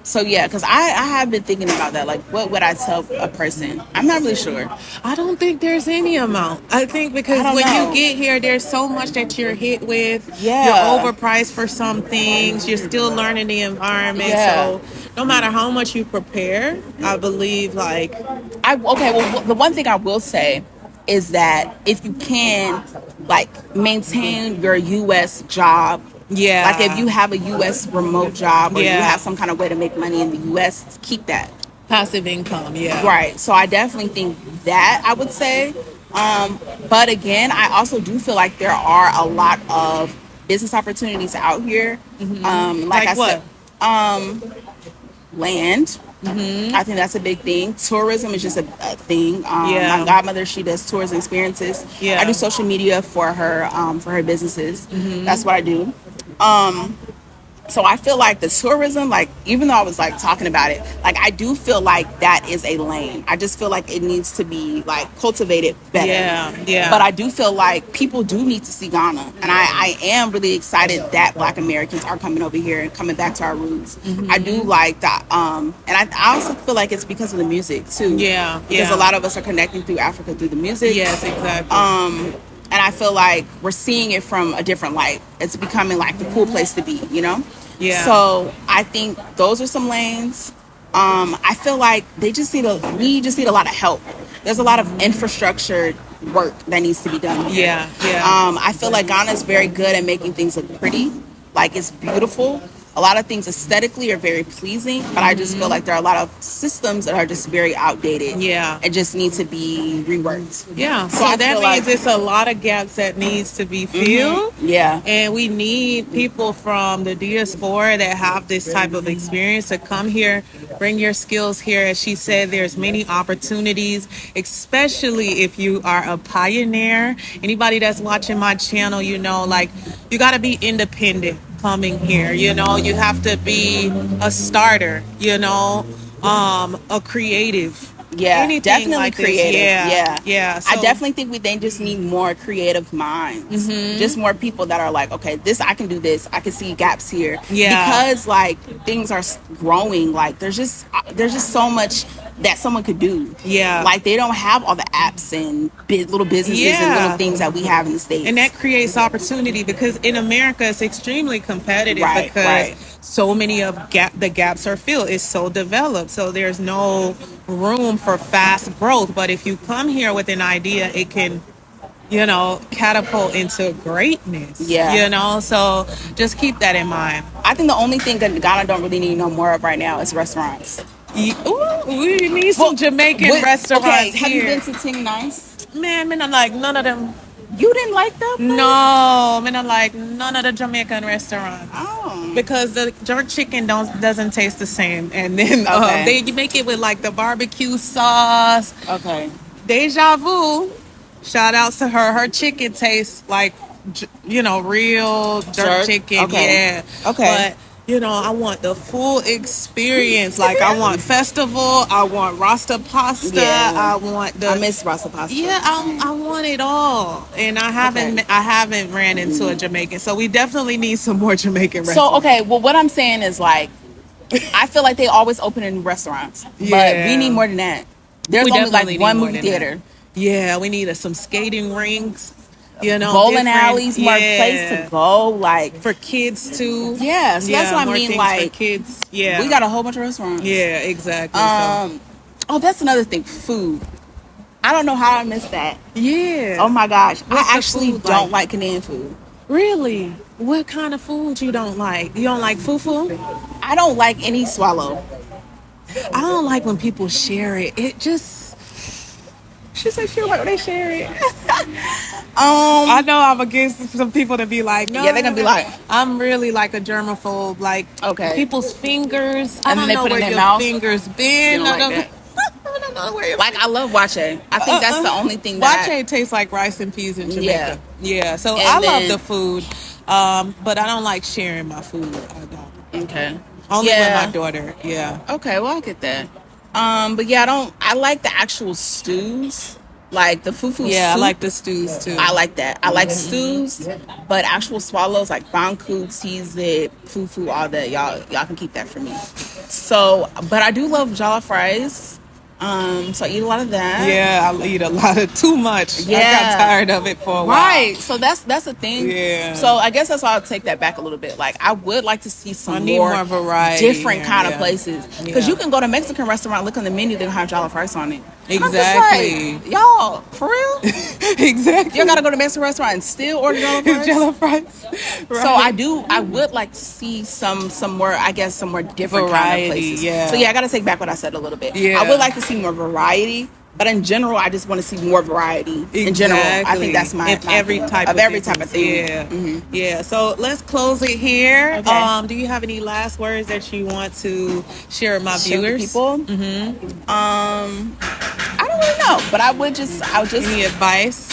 So yeah, because I have been thinking about that. Like, what would I tell a person? I'm not really sure. I don't think there's any amount. I think because when you get here, there's so much that you're hit with. Yeah. You're overpriced for some things. You're still learning the environment. Yeah. So no matter how much you prepare, I believe like... Well, the one thing I will say is that if you can, like, maintain your U.S. job. Yeah. Like if you have a U.S. remote job or you have some kind of way to make money in the U.S., keep that. Passive income, yeah. Right. So I definitely think that I would say. But again, I also do feel like there are a lot of business opportunities out here. Like I what? said, land. I think that's a big thing. Tourism is just a thing. My godmother, she does tours and experiences. Yeah. I do social media for her businesses. That's what I do. So I feel like the tourism, like, even though I was like talking about it, like I do feel like that is a lane. I just feel like it needs to be like cultivated better. Yeah. But I do feel like people do need to see Ghana. And I am really excited that Black Americans are coming over here and coming back to our roots. I do like that. And I also feel like it's because of the music too. Yeah. Because a lot of us are connecting through Africa through the music. Yes, exactly. And I feel like we're seeing it from a different light. It's becoming like the cool place to be, you know? Yeah. So I think those are some lanes. I feel like we just need a lot of help. There's a lot of infrastructure work that needs to be done here. I feel like Ghana is very good at making things look pretty. Like, it's beautiful. A lot of things aesthetically are very pleasing, but I just feel like there are a lot of systems that are just very outdated. And just need to be reworked. So that means it's a lot of gaps that needs to be filled. And we need people from the diaspora that have this type of experience to come here, bring your skills here. As she said, there's many opportunities, especially if you are a pioneer. Anybody that's watching my channel, you know, like, you got to be independent coming here. You know, you have to be a starter, you know, a creative. Anything definitely like creative. So, I definitely think they just need more creative minds. Just more people that are like, okay, this, I can do this. I can see gaps here. Because like things are growing. Like there's just so much that someone could do. Like they don't have all the apps and little businesses and little things that we have in the States. And that creates opportunity, because in America it's extremely competitive because so many of the gaps are filled. It's so developed. So there's no room for fast growth. But if you come here with an idea, it can, you know, catapult into greatness. You know, so just keep that in mind. I think the only thing that Ghana don't really need no more of right now is restaurants. We need some Jamaican restaurants here. Have you been to Ting Nice? Man, I like none of them. You didn't like that place? No, I like none of the Jamaican restaurants. Because the jerk chicken doesn't taste the same. And then they make it with like the barbecue sauce. Deja Vu, shout out to her. Her chicken tastes like, you know, real jerk chicken. But you know, I want the full experience. Like, I want festival. I want Rasta pasta. I miss Rasta pasta. I want it all. And I haven't ran into a Jamaican. So we definitely need some more Jamaican restaurants. So, well, what I'm saying is, like, I feel like they always open in restaurants. But we need more than that. There's only like one movie theater. We need some skating rinks. You know, bowling alleys, more place to go, like for kids too. So that's what I mean. Like for kids, we got a whole bunch of restaurants. Exactly. That's another thing. Food. I don't know how I missed that. Oh my gosh, I actually don't like Ghanaian food. Really? What kind of food you don't like? You don't like fufu? I don't like any swallow. I don't like when people share it. It just. She said she don't like when they share it. I know I'm against some people to be like, no. They're gonna be like, I'm really like a germaphobe. Like, people's fingers. I don't know where your mouth. Fingers been. Like that. I don't know where like I love wache. I think that's the only thing that wache tastes like rice and peas in Jamaica. So I love the food, but I don't like sharing my food. I don't. Only with my daughter. Okay, well I get that. But I like the actual stews, like the fufu soup. I like the stews too. I like that. I like stews, but actual swallows like banku, tizit, fufu, all that, y'all can keep that for me. So, but I do love jollof rice. So I eat a lot of that. I eat a lot of too much. I got tired of it for a while. So that's the thing. So I guess that's why I'll take that back a little bit. Like I would like to see some more variety, different kind of places. Because you can go to a Mexican restaurant, look on the menu, they'll have jollof rice on it. Exactly. Like, y'all, for real? Exactly. You gotta go to a Mexican restaurant and still order jollof rice? So I would like to see some more, I guess, some more different variety, kind of places. So I gotta take back what I said a little bit. I would like to see more variety, but in general, I just want to see more variety. In general, I think that's my every type of thing. So let's close it here. Do you have any last words that you want to share with my viewers? People? I don't really know, but I would just any advice?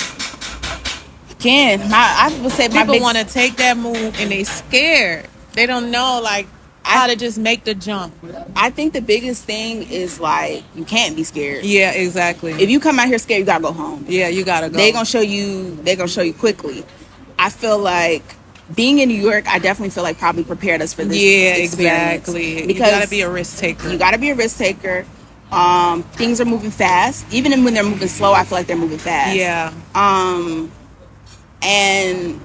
Again, I would say people want to take that move and they scared. They don't know like how to just make the jump. I think the biggest thing is like you can't be scared. Exactly. If you come out here scared, you gotta go home. You gotta go. They're gonna show you quickly. I feel like being in New York, I definitely feel like probably prepared us for this experience. Exactly. Because you gotta be a risk taker. Things are moving fast. Even when they're moving slow, I feel like they're moving fast. And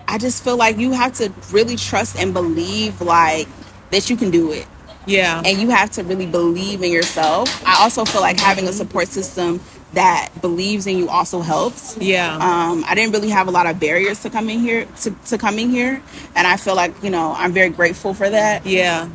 I just feel like you have to really trust and believe like that you can do it. And you have to really believe in yourself. I also feel like having a support system that believes in you also helps. Yeah. I didn't really have a lot of barriers to coming here, to coming here, and I feel like, you know, I'm very grateful for that. Yeah.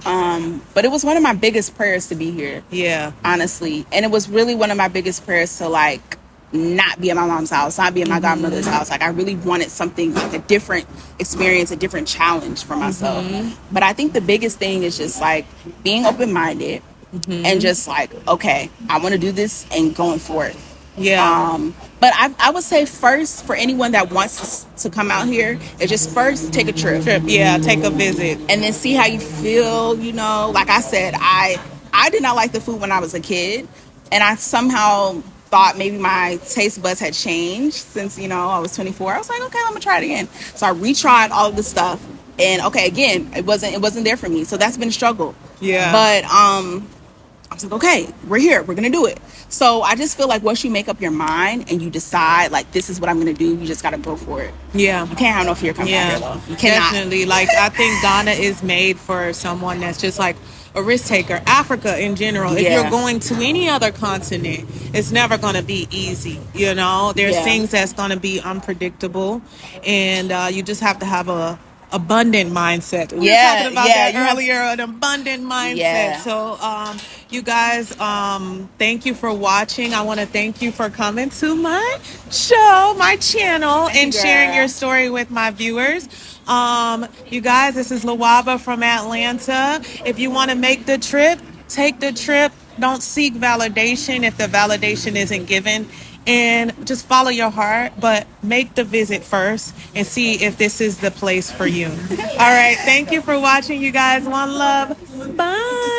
But it was one of my biggest prayers to be here. Yeah. Honestly, and it was really one of my biggest prayers to like not be at my mom's house, not be at my godmother's house. Like I really wanted something like a different experience, a different challenge for myself. But I think the biggest thing is just like being open-minded and just like, okay, I want to do this and going for it. Yeah. But I would say first for anyone that wants to come out here is just first take a trip. Yeah, take a visit. And then see how you feel, you know. Like I said, I did not like the food when I was a kid, and I somehow thought maybe my taste buds had changed since, you know, I was 24. I was like, okay, I'm gonna try it again. So I retried all of the stuff, and okay, again, it wasn't there for me. So that's been a struggle. Yeah. But I was like, okay, we're here, we're gonna do it. So I just feel like once you make up your mind and you decide like this is what I'm gonna do, you just gotta go for it. Yeah. You can't have no fear coming out here though. You cannot. Definitely. Like I think Ghana is made for someone that's just like a risk taker. Africa in general. If Yeah. you're going to any other continent, it's never going to be easy. You know, there's Yeah. things that's going to be unpredictable, and you just have to have a abundant mindset. We were talking about that earlier, an abundant mindset. Yeah. So you guys, thank you for watching. I want to thank you for coming to my show, my channel, and sharing your story with my viewers. You guys, this is Lawaba from Atlanta. If you want to make the trip, take the trip. Don't seek validation if the validation isn't given. And just follow your heart, but make the visit first and see if this is the place for you. All right. Thank you for watching, you guys. One love. Bye.